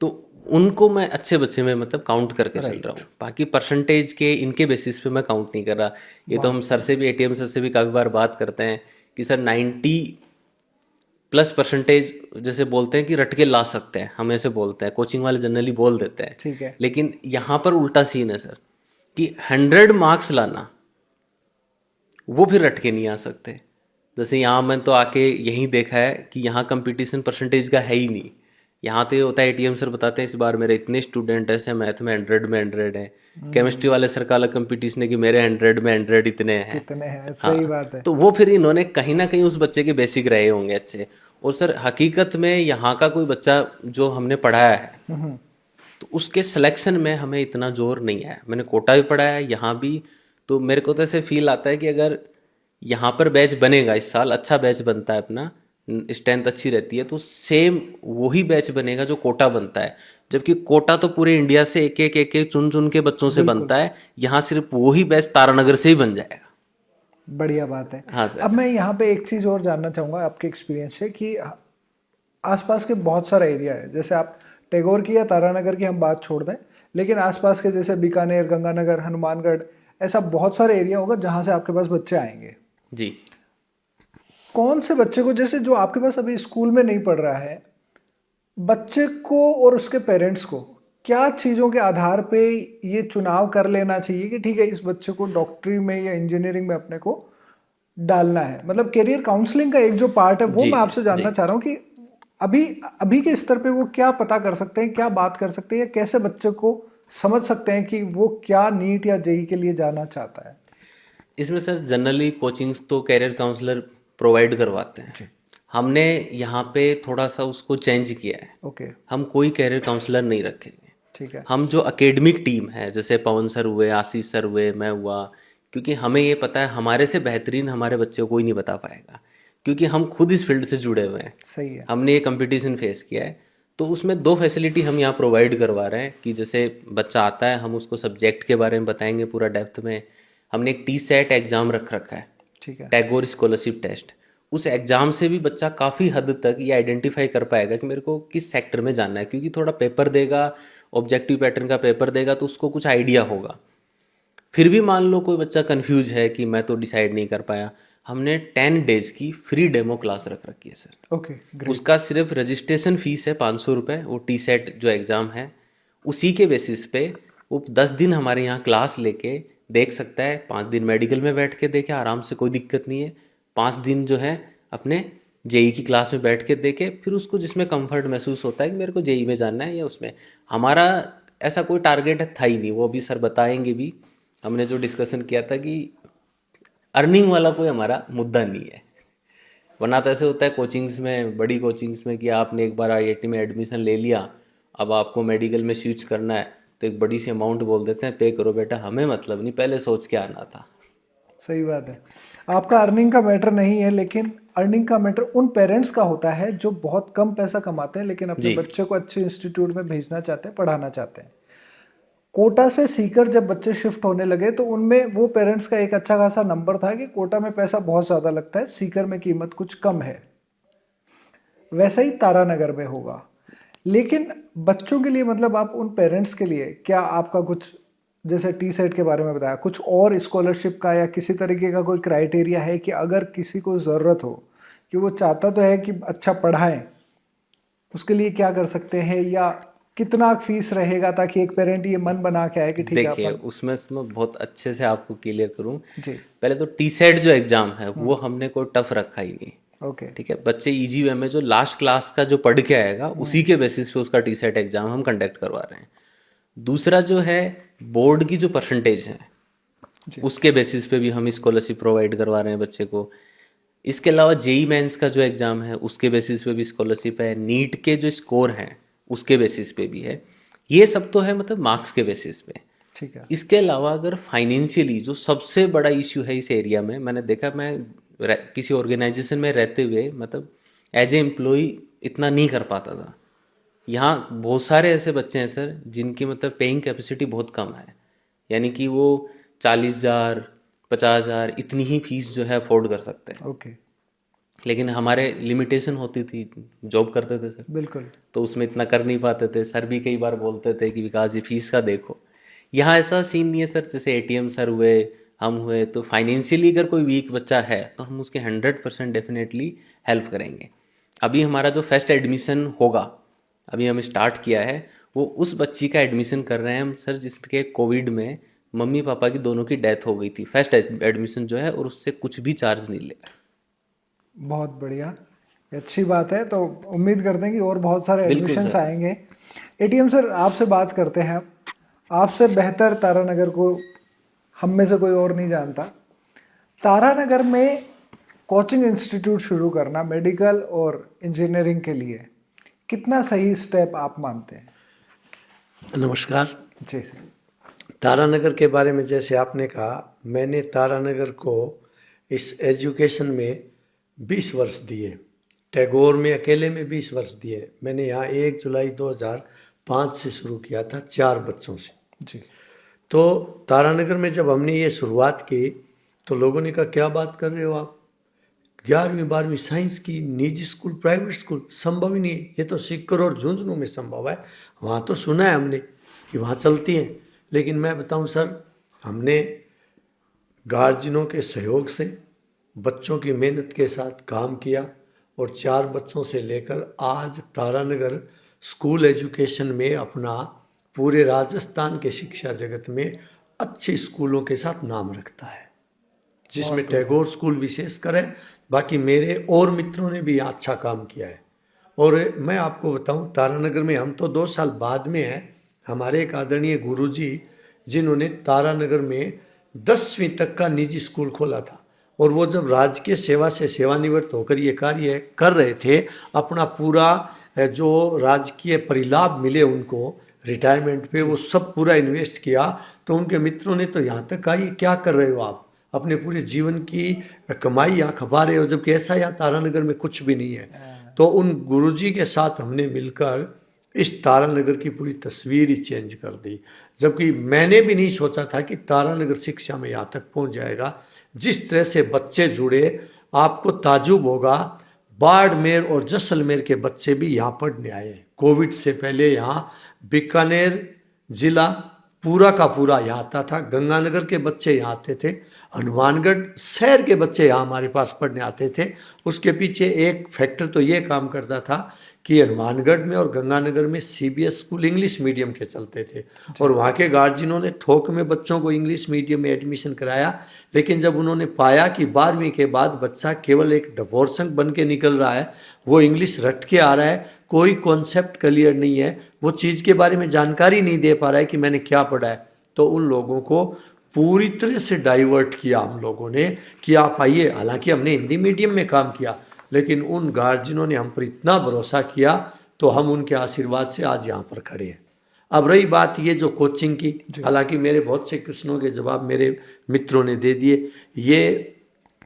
तो उनको मैं अच्छे बच्चे में मतलब काउंट करके चल रहा हूँ। बाकी परसेंटेज के इनके बेसिस पे मैं काउंट नहीं कर रहा। ये तो हम सर से भी एटीएम सर से भी काफ़ी बार बात करते हैं कि सर 90+% जैसे बोलते हैं कि रट के ला सकते हैं, हम ऐसे बोलते हैं, कोचिंग वाले जनरली बोल देते हैं। ठीक है। लेकिन यहाँ पर उल्टा सीन है सर कि 100 मार्क्स लाना वो फिर रट के नहीं आ सकते। जैसे यहाँ मैं तो आके यहीं देखा है कि यहाँ कंपटीशन परसेंटेज का है ही नहीं। यहाँ तो ये होता है एटीएम सर बताते हैं इस बार मेरे इतने स्टूडेंट ऐसे मैथ में 100 में 100 है, केमिस्ट्री वाले सर का अलग कंपटीशन है कि मेरे 100 में 100 इतने हैं। कितने हैं, सही बात है। तो वो फिर इन्होंने कहीं ना कहीं उस बच्चे के बेसिक रहे होंगे अच्छे। और सर हकीकत में यहाँ का कोई बच्चा जो हमने पढ़ाया है तो उसके सिलेक्शन में हमें इतना जोर नहीं आया। मैंने कोटा भी पढ़ाया है, यहाँ भी, तो मेरे को तो ऐसे फील आता है कि अगर यहाँ पर बैच बनेगा इस साल, अच्छा बैच बनता है अपना, स्ट्रेंथ अच्छी रहती है, तो सेम वही बैच बनेगा जो कोटा बनता है। जबकि कोटा तो पूरे इंडिया से एक एक चुन चुन के बच्चों से बनता है, यहाँ सिर्फ वही बैच तारानगर से ही बन जाएगा। बढ़िया बात है। हाँ सर। अब मैं यहाँ पे एक चीज़ और जानना चाहूँगा आपके एक्सपीरियंस से कि आसपास के बहुत सारा एरिया है, जैसे आप टैगोर की या तारानगर की हम बात छोड़ दें, लेकिन आसपास के जैसे बीकानेर, गंगानगर, हनुमानगढ़, ऐसा बहुत सारे एरिया होगा जहाँ से आपके पास बच्चे आएंगे। जी। कौन से बच्चे को, जैसे जो आपके पास अभी स्कूल में नहीं पढ़ रहा है, बच्चे को और उसके पेरेंट्स को क्या चीज़ों के आधार पे ये चुनाव कर लेना चाहिए कि ठीक है इस बच्चे को डॉक्टरी में या इंजीनियरिंग में अपने को डालना है? मतलब करियर काउंसलिंग का एक जो पार्ट है वो जी, मैं आपसे जी, जानना जी। चाह रहा हूँ कि अभी अभी के स्तर पे वो क्या पता कर सकते हैं, क्या बात कर सकते हैं, या कैसे बच्चे को समझ सकते हैं कि वो क्या नीट या जेई के लिए जाना चाहता है? इसमें सर जनरली कोचिंग्स तो कैरियर काउंसलर प्रोवाइड करवाते हैं। हमने यहाँ पे थोड़ा सा उसको चेंज किया है। ओके, हम कोई कैरियर काउंसलर नहीं रखेंगे। ठीक है। हम जो एकेडमिक टीम है, जैसे पवन सर हुए, आशीष सर हुए, मैं हुआ, क्योंकि हमें ये पता है हमारे से बेहतरीन हमारे बच्चे को कोई नहीं बता पाएगा, क्योंकि हम खुद इस फील्ड से जुड़े हुए हैं। सही है। हमने ये कंपटीशन फेस किया है। तो उसमें 2 फैसिलिटी हम यहाँ प्रोवाइड करवा रहे हैं कि जैसे बच्चा आता है हम उसको सब्जेक्ट के बारे में बताएंगे पूरा डेप्थ में। हमने एक TSET एग्ज़ाम रख रखा है, ठीक है। Tagore scholarship test. उस एग्ज़ाम से भी बच्चा काफ़ी हद तक ये आइडेंटिफाई कर पाएगा कि मेरे को किस सेक्टर में जाना है, क्योंकि थोड़ा पेपर देगा, ऑब्जेक्टिव पैटर्न का पेपर देगा तो उसको कुछ आइडिया होगा। फिर भी मान लो कोई बच्चा कंफ्यूज है कि मैं तो डिसाइड नहीं कर पाया, हमने 10 डेज की फ्री डेमो क्लास रख रखी है सर। Okay, great. उसका सिर्फ रजिस्ट्रेशन फीस है 500 रुपये। वो TSET जो एग्ज़ाम है उसी के बेसिस पे वो 10 दिन हमारे यहाँ क्लास लेके देख सकता है। 5 दिन मेडिकल में बैठ के देखे आराम से, कोई दिक्कत नहीं है। 5 दिन जो है अपने जेई की क्लास में बैठ के देखे, फिर उसको जिसमें कंफर्ट महसूस होता है कि मेरे को जेई में जानना है या उसमें। हमारा ऐसा कोई टारगेट था ही नहीं, वो अभी सर बताएंगे भी। हमने जो डिस्कशन किया था कि अर्निंग वाला कोई हमारा मुद्दा नहीं है, वरना तो ऐसे होता है कोचिंग्स में, बड़ी कोचिंग्स में, कि आपने एक बार IIT में एडमिशन ले लिया, अब आपको मेडिकल में स्विच करना है तो एक बड़ी सी अमाउंट बोल देते हैं पे करो बेटा। हमें मतलब नहीं, पहले सोच के आना था। सही बात है। आपका अर्निंग का मैटर नहीं है, लेकिन अर्निंग का मैटर उन पेरेंट्स का होता है जो बहुत कम पैसा कमाते हैं लेकिन अपने जी। बच्चे को अच्छे इंस्टीट्यूट में भेजना चाहते हैं, पढ़ाना चाहते हैं। कोटा से सीकर जब बच्चे शिफ्ट होने लगे तो उनमें वो पेरेंट्स का एक अच्छा खासा नंबर था कि कोटा में पैसा बहुत ज़्यादा लगता है, सीकर में कीमत कुछ कम है। वैसा ही तारानगर में होगा। लेकिन बच्चों के लिए, मतलब आप उन पेरेंट्स के लिए क्या आपका कुछ, जैसे TSET के बारे में बताया, कुछ और स्कॉलरशिप का या किसी तरीके का कोई क्राइटेरिया है कि अगर किसी को ज़रूरत हो कि वो चाहता तो है कि अच्छा पढ़ाएं, उसके लिए क्या कर सकते हैं, या कितना फीस रहेगा ताकि एक पेरेंट ये मन बना के आए कि ठीक है देखिए अपन। उसमें मैं बहुत अच्छे से आपको क्लियर करूं। जी, पहले तो TSET जो एग्ज़ाम है वो हमने कोई टफ रखा ही नहीं। ओके, ठीक है, बच्चे इजी वे में जो लास्ट क्लास का जो पढ़ के आएगा उसी के बेसिस पे उसका TSET एग्ज़ाम हम कंडक्ट करवा रहे हैं। दूसरा जो है बोर्ड की जो परसेंटेज है उसके बेसिस पे भी हम स्कॉलरशिप प्रोवाइड करवा रहे हैं बच्चे को। इसके अलावा जेई मेंस का जो एग्ज़ाम है उसके बेसिस पे भी स्कॉलरशिप है। नीट के जो स्कोर हैं उसके बेसिस पे भी है। ये सब तो है मतलब मार्क्स के बेसिस पे। ठीक है। इसके अलावा अगर फाइनेंशियली जो सबसे बड़ा इश्यू है इस एरिया में, मैंने देखा, मैं किसी ऑर्गेनाइजेशन में रहते हुए मतलब एज ए एम्प्लॉय इतना नहीं कर पाता था। यहाँ बहुत सारे ऐसे बच्चे हैं सर जिनकी मतलब पेइंग कैपेसिटी बहुत कम है, यानी कि वो 40,000 50,000 इतनी ही फीस जो है अफोर्ड कर सकते हैं। ओके, लेकिन हमारे लिमिटेशन होती थी, जॉब करते थे सर, बिल्कुल। तो उसमें इतना कर नहीं पाते थे। सर भी कई बार बोलते थे कि विकास जी फीस का देखो। यहाँ ऐसा सीन नहीं है सर, जैसे ATM सर हुए, हम हुए, तो फाइनेंशियली अगर कोई वीक बच्चा है तो हम उसके 100% डेफिनेटली हेल्प करेंगे। अभी हमारा जो फर्स्ट एडमिशन होगा, अभी हम स्टार्ट किया है, वो उस बच्ची का एडमिशन कर रहे हैं हम सर जिसके कोविड में मम्मी पापा की दोनों की डेथ हो गई थी। फर्स्ट एडमिशन जो है, और उससे कुछ भी चार्ज नहीं ले। बहुत बढ़िया, ये अच्छी बात है। तो उम्मीद करते हैं कि और बहुत सारे बिल्कुल एडमिशन्स सर। आएंगे। ATM सर, आपसे बात करते हैं। आपसे बेहतर तारानगर को हम में से कोई और नहीं जानता। तारानगर में कोचिंग इंस्टीट्यूट शुरू करना मेडिकल और इंजीनियरिंग के लिए कितना सही स्टेप आप मानते हैं? नमस्कार। जी सर। तारानगर के बारे में जैसे आपने कहा, मैंने तारानगर को इस एजुकेशन में 20 वर्ष दिए, टैगोर में अकेले में 20 वर्ष दिए। मैंने यहाँ 1 जुलाई 2005 से शुरू किया था 4 बच्चों से। जी, तो तारानगर में जब हमने ये शुरुआत की तो लोगों ने कहा क्या बात कर रहे हो आप, 11वीं 12वीं साइंस की निजी स्कूल, प्राइवेट स्कूल, संभव ही नहीं है, ये तो सीकर और झुंझुनू में संभव है, वहाँ तो सुना है हमने कि वहाँ चलती हैं। लेकिन मैं बताऊँ सर, हमने गार्जियनों के सहयोग से, बच्चों की मेहनत के साथ काम किया और 4 बच्चों से लेकर आज तारानगर स्कूल एजुकेशन में अपना पूरे राजस्थान के शिक्षा जगत में अच्छे स्कूलों के साथ नाम रखता है, जिसमें टैगोर स्कूल विशेषकर है। बाकी मेरे और मित्रों ने भी अच्छा काम किया है। और मैं आपको बताऊं, तारानगर में हम तो 2 साल बाद में हैं, हमारे एक आदरणीय गुरुजी जिन्होंने तारानगर में 10वीं तक का निजी स्कूल खोला था, और वो जब राजकीय सेवा से सेवानिवृत्त होकर ये कार्य कर रहे थे, अपना पूरा जो राजकीय परिलाभ मिले उनको रिटायरमेंट पे, वो सब पूरा इन्वेस्ट किया। तो उनके मित्रों ने तो यहाँ तक कहा, ये क्या कर रहे हो आप, अपने पूरे जीवन की कमाई यहाँ खपा रहे हो, जबकि ऐसा यहाँ तारानगर में कुछ भी नहीं है। तो उन गुरुजी के साथ हमने मिलकर इस तारानगर की पूरी तस्वीर ही चेंज कर दी, जबकि मैंने भी नहीं सोचा था कि तारानगर शिक्षा में यहाँ तक पहुँच जाएगा। जिस तरह से बच्चे जुड़े, आपको ताजुब होगा, बाड़मेर और जैसलमेर के बच्चे भी यहाँ पढ़ने आए। कोविड से पहले यहाँ बीकानेर जिला पूरा का पूरा यहाँ आता था, गंगानगर के बच्चे यहाँ आते थे, हनुमानगढ़ शहर के बच्चे यहाँ हमारे पास पढ़ने आते थे। उसके पीछे एक फैक्टर तो ये काम करता था कि हनुमानगढ़ में और गंगानगर में सीबीएस स्कूल इंग्लिश मीडियम के चलते थे, और वहाँ के गार्जियनों ने थोक में बच्चों को इंग्लिश मीडियम में एडमिशन कराया। लेकिन जब उन्होंने पाया कि 12वीं के बाद बच्चा केवल एक डबोरसंक बन के निकल रहा है, वो इंग्लिश रट के आ रहा है, कोई कॉन्सेप्ट क्लियर नहीं है, वो चीज़ के बारे में जानकारी नहीं दे पा रहा है कि मैंने क्या पढ़ा है, तो उन लोगों को पूरी तरह से डाइवर्ट किया हम लोगों ने कि आप आइए। हालांकि हमने हिंदी मीडियम में काम किया, लेकिन उन गार्जियनों ने हम पर इतना भरोसा किया, तो हम उनके आशीर्वाद से आज यहाँ पर खड़े हैं। अब रही बात ये जो कोचिंग की, हालांकि मेरे बहुत से क्वेश्चनों के जवाब मेरे मित्रों ने दे दिए। ये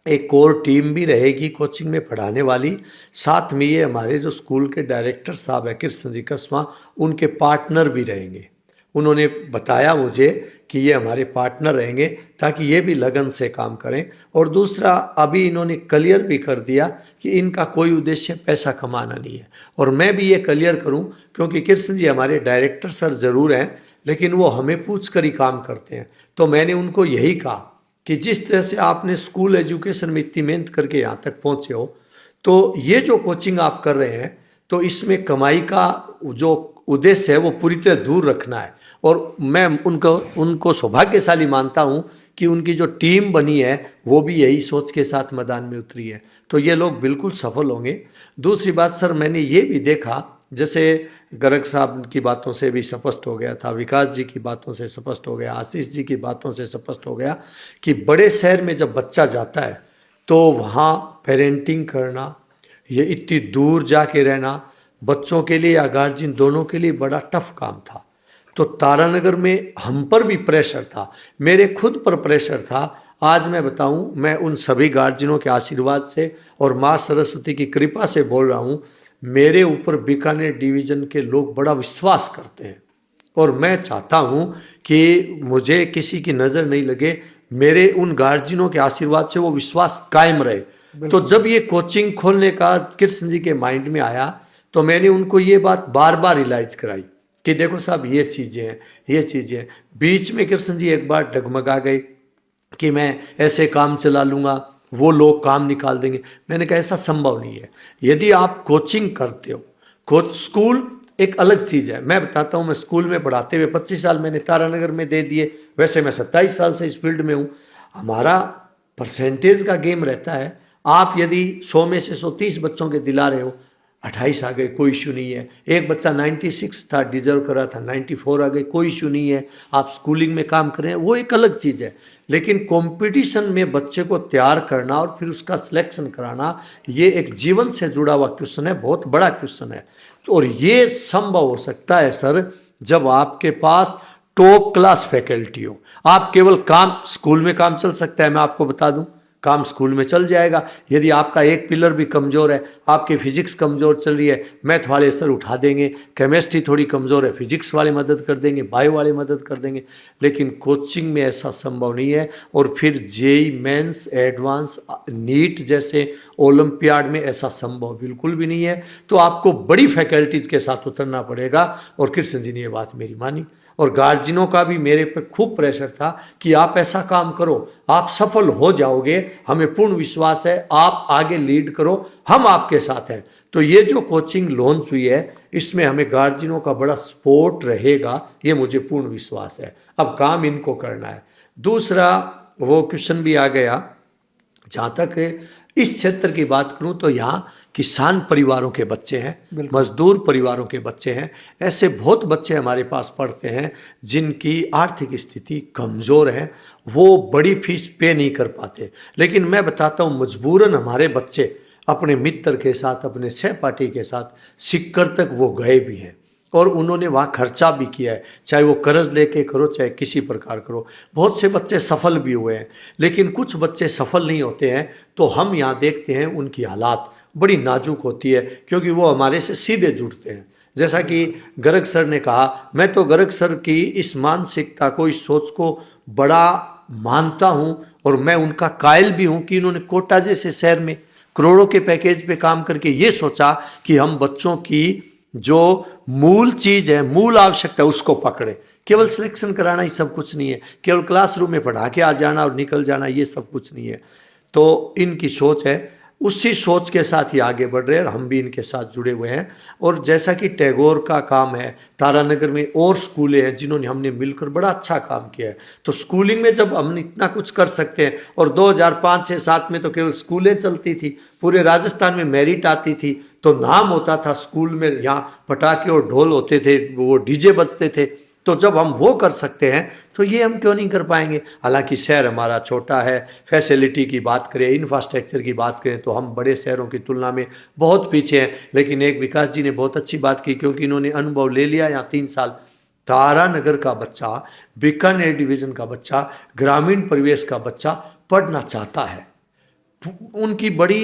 एक कोर टीम भी रहेगी कोचिंग में पढ़ाने वाली, साथ में ये हमारे जो स्कूल के डायरेक्टर साहब है कृष्ण जी कसवा, उनके पार्टनर भी रहेंगे। उन्होंने बताया मुझे कि ये हमारे पार्टनर रहेंगे ताकि ये भी लगन से काम करें। और दूसरा, अभी इन्होंने क्लियर भी कर दिया कि इनका कोई उद्देश्य पैसा कमाना नहीं है, और मैं भी ये क्लियर करूं, क्योंकि कृष्ण जी हमारे डायरेक्टर सर ज़रूर हैं, लेकिन वो हमें पूछ कर ही काम करते हैं। तो मैंने उनको यही कहा कि जिस तरह से आपने स्कूल एजुकेशन में इतनी मेहनत करके यहाँ तक पहुँचे हो, तो ये जो कोचिंग आप कर रहे हैं, तो इसमें कमाई का जो उद्देश्य है वो पूरी तरह दूर रखना है। और मैं उनको सौभाग्यशाली मानता हूँ कि उनकी जो टीम बनी है वो भी यही सोच के साथ मैदान में उतरी है, तो ये लोग बिल्कुल सफल होंगे। दूसरी बात सर, मैंने ये भी देखा, जैसे गर्ग साहब की बातों से भी स्पष्ट हो गया था, विकास जी की बातों से स्पष्ट हो गया, आशीष जी की बातों से स्पष्ट हो गया कि बड़े शहर में जब बच्चा जाता है तो वहाँ पेरेंटिंग करना, ये इतनी दूर जाके रहना, बच्चों के लिए या गार्जियन दोनों के लिए बड़ा टफ काम था। तो तारानगर में हम पर भी प्रेशर था, मेरे खुद पर प्रेशर था। आज मैं बताऊं, मैं उन सभी गार्जियनों के आशीर्वाद से और माँ सरस्वती की कृपा से बोल रहा हूं, मेरे ऊपर बीकानेर डिवीज़न के लोग बड़ा विश्वास करते हैं, और मैं चाहता हूं कि मुझे किसी की नज़र नहीं लगे, मेरे उन गार्जियनों के आशीर्वाद से वो विश्वास कायम रहे। तो जब ये कोचिंग खोलने का कृष्ण जी के माइंड में आया, तो मैंने उनको ये बात बार बार रियलाइज कराई कि देखो साहब, ये चीज़ें हैं, ये चीज़ें हैं। बीच में कृष्ण जी एक बार डगमगा गए कि मैं ऐसे काम चला लूँगा, वो लोग काम निकाल देंगे। मैंने कहा ऐसा संभव नहीं है। यदि आप कोचिंग करते हो, स्कूल एक अलग चीज़ है। मैं बताता हूँ, मैं स्कूल में पढ़ाते हुए 25 साल मैंने तारानगर में दे दिए, वैसे मैं 27 साल से इस फील्ड में हूँ। हमारा परसेंटेज का गेम रहता है। आप यदि 100 में से 130 बच्चों के दिला रहे हो, 28 आ गए, कोई इशू नहीं है। एक बच्चा 96 था, डिजर्व कर रहा था, 94 आ गए, कोई इशू नहीं है। आप स्कूलिंग में काम करें, वो एक अलग चीज़ है। लेकिन कंपटीशन में बच्चे को तैयार करना और फिर उसका सिलेक्शन कराना, ये एक जीवन से जुड़ा हुआ क्वेश्चन है, बहुत बड़ा क्वेश्चन है। और ये संभव हो सकता है सर, जब आपके पास टॉप क्लास फैकल्टी हो। आप केवल काम, स्कूल में काम चल सकता है, मैं आपको बता दूं, काम स्कूल में चल जाएगा। यदि आपका एक पिलर भी कमज़ोर है, आपकी फिजिक्स कमज़ोर चल रही है, मैथ वाले सर उठा देंगे, केमिस्ट्री थोड़ी कमज़ोर है, फिजिक्स वाले मदद कर देंगे, बायो वाले मदद कर देंगे। लेकिन कोचिंग में ऐसा संभव नहीं है। और फिर जेई मेंस, एडवांस, नीट जैसे ओलंपियाड में ऐसा संभव बिल्कुल भी नहीं है। तो आपको बड़ी फैकल्टीज के साथ उतरना पड़ेगा। और कृष्ण जी ने ये बात मेरी मानी। और गार्जियनों का भी मेरे पर खूब प्रेशर था कि आप ऐसा काम करो, आप सफल हो जाओगे, हमें पूर्ण विश्वास है, आप आगे लीड करो, हम आपके साथ हैं। तो ये जो कोचिंग लॉन्च हुई है, इसमें हमें गार्जियनों का बड़ा सपोर्ट रहेगा, ये मुझे पूर्ण विश्वास है। अब काम इनको करना है। दूसरा वो क्वेश्चन भी आ गया, जहाँ तक इस क्षेत्र की बात करूं तो यहाँ किसान परिवारों के बच्चे हैं, मजदूर परिवारों के बच्चे हैं, ऐसे बहुत बच्चे हमारे पास पढ़ते हैं जिनकी आर्थिक स्थिति कमज़ोर है, वो बड़ी फीस पे नहीं कर पाते। लेकिन मैं बताता हूँ, मजबूरन हमारे बच्चे अपने मित्र के साथ, अपने सहपाठी के साथ सिक्कर तक वो गए भी हैं और उन्होंने वहाँ खर्चा भी किया है, चाहे वो कर्ज लेके करो, चाहे किसी प्रकार करो। बहुत से बच्चे सफल भी हुए हैं, लेकिन कुछ बच्चे सफल नहीं होते हैं। तो हम यहाँ देखते हैं उनकी हालात बड़ी नाजुक होती है, क्योंकि वो हमारे से सीधे जुड़ते हैं। जैसा कि गर्ग सर ने कहा, मैं तो गर्ग सर की इस मानसिकता को, इस सोच को बड़ा मानता हूँ और मैं उनका कायल भी हूँ कि इन्होंने कोटा जैसे शहर में करोड़ों के पैकेज पे काम करके ये सोचा कि हम बच्चों की जो मूल चीज़ है, मूल आवश्यकता है, उसको पकड़े। केवल सिलेक्शन कराना ही सब कुछ नहीं है, केवल क्लासरूम में पढ़ा के आ जाना और निकल जाना ये सब कुछ नहीं है। तो इनकी सोच है, उसी सोच के साथ ही आगे बढ़ रहे हैं और हम भी इनके साथ जुड़े हुए हैं। और जैसा कि टैगोर का काम है, तारानगर में और स्कूलें हैं जिन्होंने हमने मिलकर बड़ा अच्छा काम किया है। तो स्कूलिंग में जब हम इतना कुछ कर सकते हैं, और 2005, 6, 7 में तो केवल स्कूलें चलती थी, पूरे राजस्थान में मेरिट आती थी, तो नाम होता था स्कूल में, यहाँ पटाखे और ढोल होते थे, वो डीजे बजते थे। तो जब हम वो कर सकते हैं तो ये हम क्यों नहीं कर पाएंगे। हालांकि शहर हमारा छोटा है, फैसिलिटी की बात करें, इंफ्रास्ट्रक्चर की बात करें तो हम बड़े शहरों की तुलना में बहुत पीछे हैं। लेकिन एक विकास जी ने बहुत अच्छी बात की, क्योंकि इन्होंने अनुभव ले लिया यहाँ 3 साल। तारानगर का बच्चा, बीकानेर डिवीज़न का बच्चा, ग्रामीण परिवेश का बच्चा पढ़ना चाहता है। उनकी बड़ी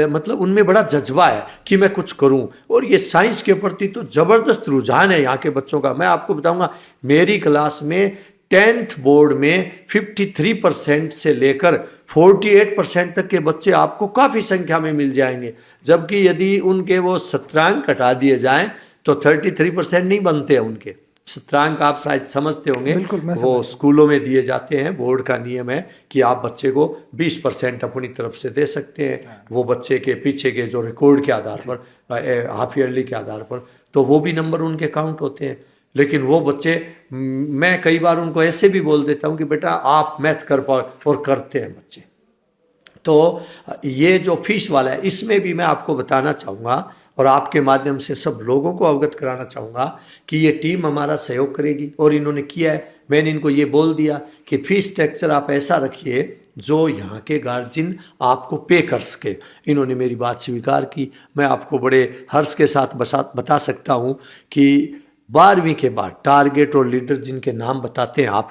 मतलब उनमें बड़ा जज्बा है कि मैं कुछ करूं। और ये साइंस के प्रति तो ज़बरदस्त रुझान है यहाँ के बच्चों का। मैं आपको बताऊंगा, मेरी क्लास में 10th बोर्ड में 53% से लेकर 48% तक के बच्चे आपको काफ़ी संख्या में मिल जाएंगे। जबकि यदि उनके वो शतरांक हटा दिए जाएं तो 33% नहीं बनते हैं उनके। शतरांक आप शायद समझते होंगे, वो स्कूलों में दिए जाते हैं। बोर्ड का नियम है कि आप बच्चे को 20% अपनी तरफ से दे सकते हैं, वो बच्चे के पीछे के जो रिकॉर्ड के आधार पर, हाफ ईयरली के आधार पर, तो वो भी नंबर उनके काउंट होते हैं। लेकिन वो बच्चे, मैं कई बार उनको ऐसे भी बोल देता हूँ कि बेटा आप मैथ कर पाओ, और करते हैं बच्चे। तो ये जो फीस वाला है, इसमें भी मैं आपको बताना चाहूँगा और आपके माध्यम से सब लोगों को अवगत कराना चाहूँगा कि ये टीम हमारा सहयोग करेगी, और इन्होंने किया है। मैंने इनको ये बोल दिया कि फीस स्ट्रक्चर आप ऐसा रखिए जो यहाँ के गार्जियन आपको पे कर सके। इन्होंने मेरी बात स्वीकार की। मैं आपको बड़े हर्ष के साथ बता सकता हूँ कि 12वीं के बाद टारगेट और लीडर जिनके नाम बताते हैं आप,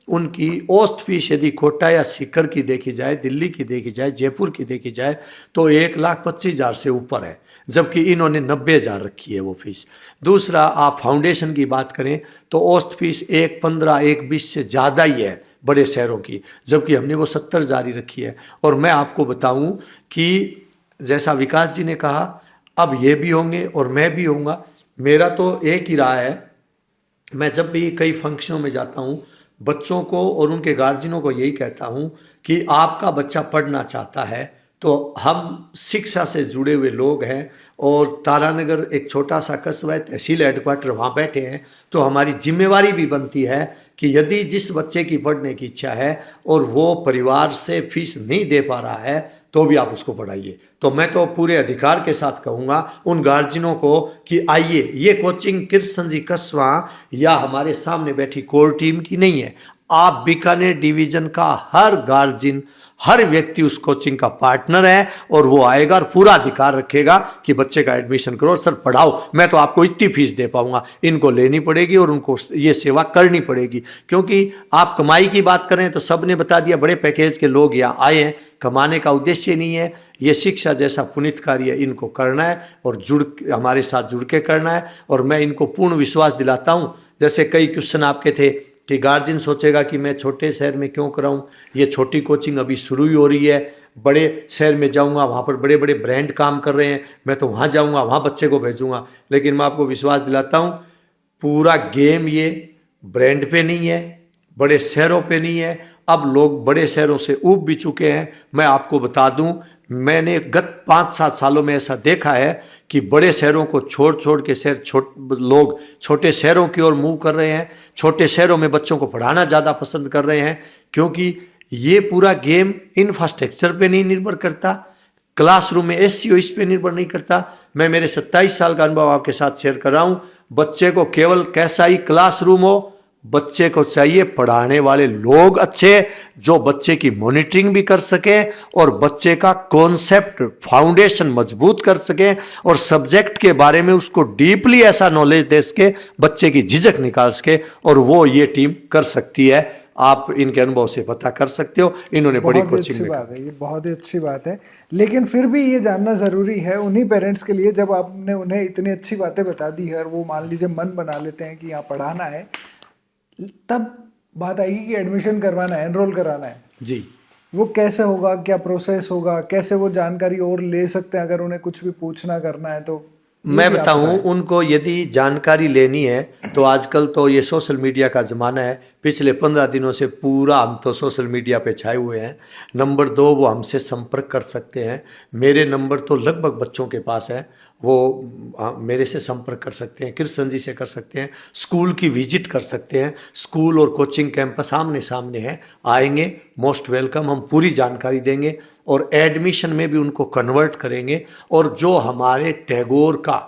उनकी औसत फीस यदि कोटा या सीकर की देखी जाए, दिल्ली की देखी जाए, जयपुर की देखी जाए तो 1,25,000 से ऊपर है, जबकि इन्होंने 90,000 रखी है वो फीस। दूसरा, आप फाउंडेशन की बात करें तो औसत फीस 1,15,000 1,20,000 से ज़्यादा ही है बड़े शहरों की, जबकि हमने वो 70 जारी रखी है। और मैं आपको बताऊं कि जैसा विकास जी ने कहा, अब ये भी होंगे और मैं भी होऊंगा। मेरा तो एक ही राय है, मैं जब भी कई फंक्शनों में जाता हूँ, बच्चों को और उनके गार्जियनों को यही कहता हूँ कि आपका बच्चा पढ़ना चाहता है तो हम शिक्षा से जुड़े हुए लोग हैं, और तारानगर एक छोटा सा कस्बा है, तहसील हेडक्वार्टर वहाँ बैठे हैं, तो हमारी जिम्मेवारी भी बनती है कि यदि जिस बच्चे की पढ़ने की इच्छा है और वो परिवार से फीस नहीं दे पा रहा है तो भी आप उसको पढ़ाइए। तो मैं तो पूरे अधिकार के साथ कहूँगा उन गार्जियनों को कि आइए, ये कोचिंग कृष्ण जी कस्बा या हमारे सामने बैठी कोर टीम की नहीं है, आप बीकानेर डिवीजन का हर गार्जियन, हर व्यक्ति उस कोचिंग का पार्टनर है और वो आएगा और पूरा अधिकार रखेगा कि बच्चे का एडमिशन करो और सर पढ़ाओ, मैं तो आपको इतनी फीस दे पाऊंगा। इनको लेनी पड़ेगी और उनको ये सेवा करनी पड़ेगी, क्योंकि आप कमाई की बात करें तो सब ने बता दिया, बड़े पैकेज के लोग यहाँ आए हैं, कमाने का उद्देश्य नहीं है, ये शिक्षा जैसा पुनीत कार्य इनको करना है और हमारे साथ जुड़ के करना है। और मैं इनको पूर्ण विश्वास दिलाता हूँ, जैसे कई क्वेश्चन आपके थे कि गार्जियन सोचेगा कि मैं छोटे शहर में क्यों कराऊं, ये छोटी कोचिंग अभी शुरू ही हो रही है, बड़े शहर में जाऊंगा वहाँ पर बड़े बड़े ब्रांड काम कर रहे हैं, मैं तो वहाँ जाऊंगा वहाँ बच्चे को भेजूंगा। लेकिन मैं आपको विश्वास दिलाता हूँ, पूरा गेम ये ब्रांड पे नहीं है, बड़े शहरों पे नहीं है। अब लोग बड़े शहरों से ऊब भी चुके हैं। मैं आपको बता दूं, मैंने गत 5-7 सालों में ऐसा देखा है कि बड़े शहरों को छोड़ के लोग छोटे शहरों की ओर मूव कर रहे हैं, छोटे शहरों में बच्चों को पढ़ाना ज़्यादा पसंद कर रहे हैं, क्योंकि ये पूरा गेम इंफ्रास्ट्रक्चर पे नहीं निर्भर करता, क्लासरूम में एससीओ इस पे निर्भर नहीं करता। मैं मेरे 27 साल का अनुभव आपके साथ शेयर कर रहा हूँ। बच्चे को केवल कैसा ही क्लासरूम हो, बच्चे को चाहिए पढ़ाने वाले लोग अच्छे, जो बच्चे की मॉनिटरिंग भी कर सके और बच्चे का कॉन्सेप्ट फाउंडेशन मजबूत कर सके और सब्जेक्ट के बारे में उसको डीपली ऐसा नॉलेज दे सके, बच्चे की झिझक निकाल सके, और वो ये टीम कर सकती है। आप इनके अनुभव से पता कर सकते हो, इन्होंने बड़ी कोचिंग में बात है, ये बहुत ही अच्छी बात है। लेकिन फिर भी ये जानना जरूरी है उन्हीं पेरेंट्स के लिए, जब आपने उन्हें इतनी अच्छी बातें बता दी है और वो मान लीजिए मन बना लेते हैं कि यहाँ पढ़ाना है, तब बात आएगी कि एडमिशन करवाना है, एनरोल कराना है जी, वो कैसे होगा, क्या प्रोसेस होगा, कैसे वो जानकारी और ले सकते हैं अगर उन्हें कुछ भी पूछना करना है तो? मैं बताऊं, उनको यदि जानकारी लेनी है तो आजकल तो ये सोशल मीडिया का ज़माना है। पिछले 15 दिनों से पूरा हम तो सोशल मीडिया पे छाए हुए हैं। नंबर 2, वो हमसे संपर्क कर सकते हैं। मेरे नंबर तो लगभग बच्चों के पास है, वो मेरे से संपर्क कर सकते हैं, कृष्ण जी से कर सकते हैं, स्कूल की विजिट कर सकते हैं। स्कूल और कोचिंग कैंपस आमने सामने है, आएंगे, मोस्ट वेलकम, हम पूरी जानकारी देंगे और एडमिशन में भी उनको कन्वर्ट करेंगे। और जो हमारे टैगोर का,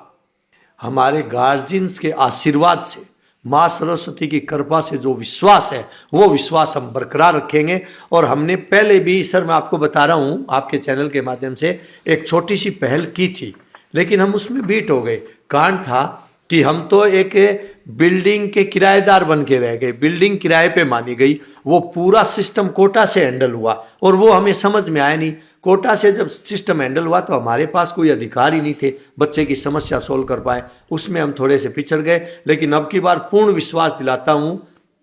हमारे गार्जियंस के आशीर्वाद से, माँ सरस्वती की कृपा से जो विश्वास है, वो विश्वास हम बरकरार रखेंगे। और हमने पहले भी, सर मैं आपको बता रहा हूँ आपके चैनल के माध्यम से, एक छोटी सी पहल की थी, लेकिन हम उसमें बीट हो गए। कारण था कि हम तो एक बिल्डिंग के किराएदार बन के रह गए, बिल्डिंग किराए पे मानी गई, वो पूरा सिस्टम कोटा से हैंडल हुआ और वो हमें समझ में आया नहीं। कोटा से जब सिस्टम हैंडल हुआ तो हमारे पास कोई अधिकार ही नहीं थे बच्चे की समस्या सोल्व कर पाए, उसमें हम थोड़े से पिछड़ गए। लेकिन अब की बार पूर्ण विश्वास दिलाता हूँ,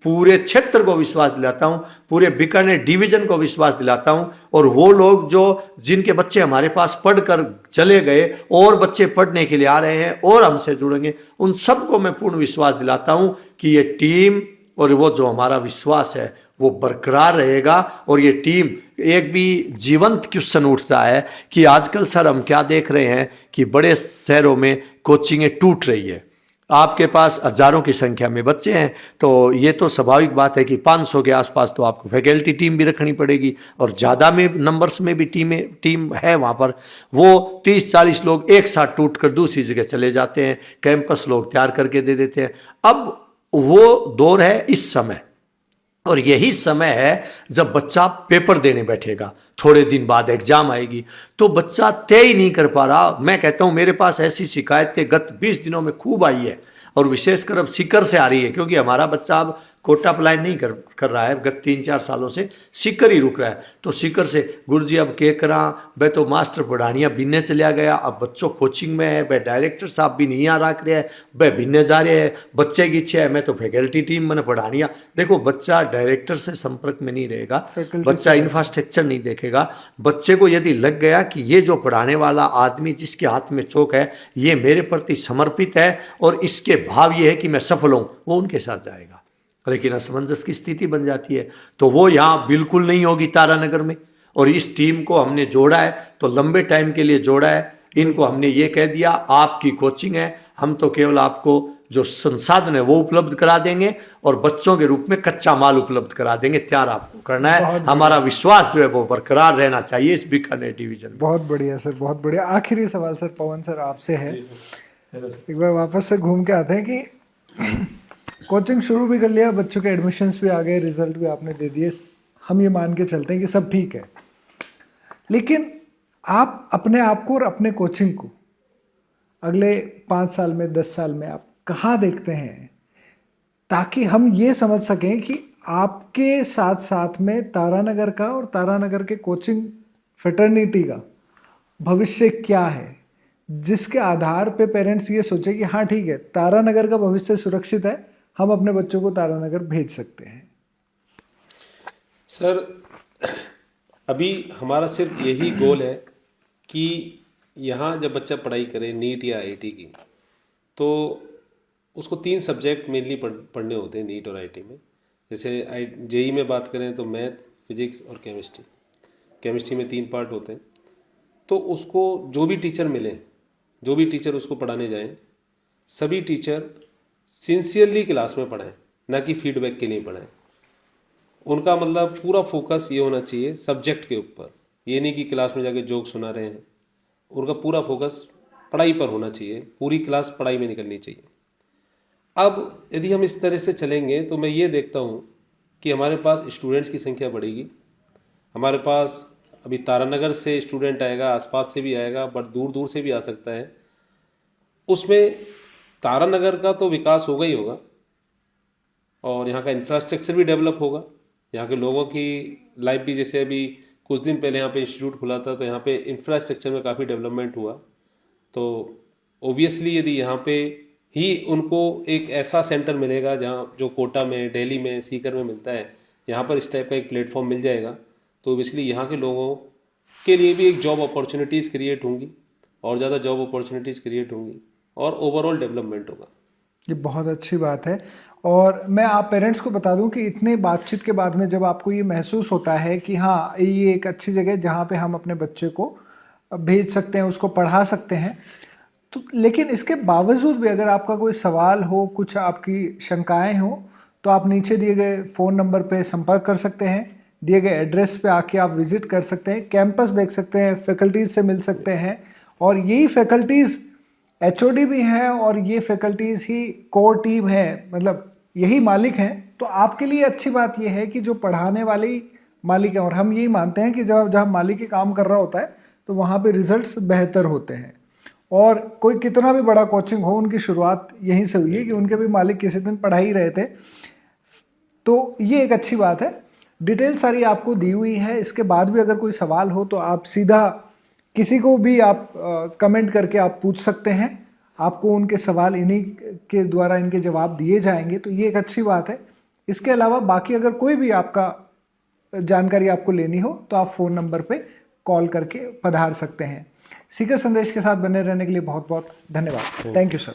पूरे क्षेत्र को विश्वास दिलाता हूँ, पूरे बीकानेर डिवीजन को विश्वास दिलाता हूँ, और वो लोग जो जिनके बच्चे हमारे पास पढ़कर चले गए और बच्चे पढ़ने के लिए आ रहे हैं और हमसे जुड़ेंगे, उन सबको मैं पूर्ण विश्वास दिलाता हूँ कि ये टीम और वो जो हमारा विश्वास है वो बरकरार रहेगा। और ये टीम, एक भी जीवंत क्वेश्चन उठता है कि आजकल सर हम क्या देख रहे हैं कि बड़े शहरों में कोचिंगें टूट रही है, आपके पास हजारों की संख्या में बच्चे हैं, तो ये तो स्वाभाविक बात है कि 500 के आसपास तो आपको फैकल्टी टीम भी रखनी पड़ेगी, और ज़्यादा में नंबर्स में भी टीम है वहाँ पर। वो 30-40 लोग एक साथ टूट कर दूसरी जगह चले जाते हैं, कैंपस लोग तैयार करके दे देते हैं। अब वो दौर है इस समय, और यही समय है जब बच्चा पेपर देने बैठेगा, थोड़े दिन बाद एग्जाम आएगी, तो बच्चा तय ही नहीं कर पा रहा। मैं कहता हूं मेरे पास ऐसी शिकायतें गत 20 दिनों में खूब आई है, और विशेषकर अब सीकर से आ रही है, क्योंकि हमारा बच्चा अब कोटा अप्लाई नहीं कर रहा है, गत 3-4 सालों से सीकर ही रुक रहा है। तो सीकर से गुरुजी अब के करा, वह तो मास्टर पढ़ानिया भिन्ने चलिया गया, अब बच्चों कोचिंग में है, वह डायरेक्टर साहब भी नहीं आ रख रहे हैं, वह भिन्ने जा रहे हैं, बच्चे की इच्छा है मैं तो फैकल्टी टीम मैंने पढ़ानिया। देखो बच्चा डायरेक्टर से संपर्क में नहीं रहेगा, बच्चा इंफ्रास्ट्रक्चर नहीं देखेगा। बच्चे को यदि लग गया कि ये जो पढ़ाने वाला आदमी जिसके हाथ में चौक है ये मेरे प्रति समर्पित है और इसके भाव ये है कि मैं सफल हूँ, वो उनके साथ जाएगा। लेकिन असमंजस की स्थिति बन जाती है तो वो यहाँ बिल्कुल नहीं होगी तारानगर में। और इस टीम को हमने जोड़ा है तो लंबे टाइम के लिए जोड़ा है। इनको हमने ये कह दिया आपकी कोचिंग है, हम तो केवल आपको जो संसाधन है वो उपलब्ध करा देंगे और बच्चों के रूप में कच्चा माल उपलब्ध करा देंगे, तैयार आपको करना है। हमारा विश्वास जो है वो बरकरार रहना चाहिए इस बीकानेर डिवीजन में। बहुत बढ़िया सर, बहुत बढ़िया। आखिरी सवाल सर पवन सर आपसे है, एक बार वापस से घूम के आते हैं कि कोचिंग शुरू भी कर लिया, बच्चों के एडमिशन्स भी आ गए, रिजल्ट भी आपने दे दिए, हम ये मान के चलते हैं कि सब ठीक है। लेकिन आप अपने आप को और अपने कोचिंग को अगले 5 साल में, 10 साल में आप कहाँ देखते हैं, ताकि हम ये समझ सकें कि आपके साथ साथ में तारानगर का और तारानगर के कोचिंग फ्रेटर्निटी का भविष्य क्या है, जिसके आधार पे पेरेंट्स ये सोचे कि हाँ ठीक है, तारानगर का भविष्य सुरक्षित है, हम अपने बच्चों को तारानगर भेज सकते हैं। सर, अभी हमारा सिर्फ यही गोल है कि यहाँ जब बच्चा पढ़ाई करे नीट या आईआईटी की, तो उसको 3 सब्जेक्ट मेनली पढ़ने होते हैं नीट और आईआईटी में। जैसे जेई में बात करें तो मैथ, फिजिक्स और केमिस्ट्री। केमिस्ट्री में 3 पार्ट होते हैं। तो उसको जो भी टीचर मिले, जो भी टीचर उसको पढ़ाने जाएं, सभी टीचर सिंसियरली क्लास में पढ़ाएं, ना कि फीडबैक के लिए पढ़ाएं। उनका मतलब पूरा फोकस ये होना चाहिए सब्जेक्ट के ऊपर, ये नहीं कि क्लास में जाके जोक सुना रहे हैं। उनका पूरा फोकस पढ़ाई पर होना चाहिए, पूरी क्लास पढ़ाई में निकलनी चाहिए। अब यदि हम इस तरह से चलेंगे तो मैं ये देखता हूँ कि हमारे पास स्टूडेंट्स की संख्या बढ़ेगी। हमारे पास अभी तारानगर से स्टूडेंट आएगा, आसपास से भी आएगा, बट दूर दूर से भी आ सकता है। उसमें तारानगर का तो विकास होगा ही होगा, और यहाँ का इंफ्रास्ट्रक्चर भी डेवलप होगा। यहाँ के लोगों की लाइफ भी, जैसे अभी कुछ दिन पहले यहाँ पे इंस्टीट्यूट खुला था, तो यहाँ पे इंफ्रास्ट्रक्चर में काफ़ी डेवलपमेंट हुआ। तो ओबियसली यदि यहाँ पे ही उनको एक ऐसा सेंटर मिलेगा जहाँ जो कोटा में, दिल्ली में, सीकर में मिलता है, यहाँ पर इस टाइप का एक प्लेटफॉर्म मिल जाएगा, तो ओबियसली यहाँ के लोगों के लिए भी एक जॉब अपॉर्चुनिटीज़ क्रिएट होंगी, और ज़्यादा जॉब अपॉर्चुनिटीज़ क्रिएट होंगी, और ओवरऑल डेवलपमेंट होगा। ये बहुत अच्छी बात है। और मैं आप पेरेंट्स को बता दूं कि इतने बातचीत के बाद में जब आपको ये महसूस होता है कि हाँ ये एक अच्छी जगह है जहाँ पे हम अपने बच्चे को भेज सकते हैं, उसको पढ़ा सकते हैं, तो लेकिन इसके बावजूद भी अगर आपका कोई सवाल हो, कुछ आपकी शंकाएं हो, तो आप नीचे दिए गए फ़ोन नंबर पे संपर्क कर सकते हैं, दिए गए एड्रेस पे आके आप विजिट कर सकते हैं, कैंपस देख सकते हैं, फैकल्टीज़ से मिल सकते हैं। और यही फैकल्टीज़ एचओडी भी हैं, और ये फैकल्टीज़ ही कोर टीम है, मतलब यही मालिक हैं। तो आपके लिए अच्छी बात यह है कि जो पढ़ाने वाली मालिक है, और हम यही मानते हैं कि जब जहाँ मालिक ही काम कर रहा होता है तो वहाँ पे रिजल्ट्स बेहतर होते हैं। और कोई कितना भी बड़ा कोचिंग हो, उनकी शुरुआत यहीं से हुई है कि उनके भी मालिक किसी दिन पढ़ा ही रहे थे। तो ये एक अच्छी बात है। डिटेल सारी आपको दी हुई है। इसके बाद भी अगर कोई सवाल हो तो आप सीधा किसी को भी आप कमेंट करके आप पूछ सकते हैं, आपको उनके सवाल इन्हीं के द्वारा इनके जवाब दिए जाएंगे, तो ये एक अच्छी बात है। इसके अलावा बाकी अगर कोई भी आपका जानकारी आपको लेनी हो तो आप फ़ोन नंबर पे कॉल करके पधार सकते हैं। सीकर संदेश के साथ बने रहने के लिए बहुत बहुत धन्यवाद। Thank you sir.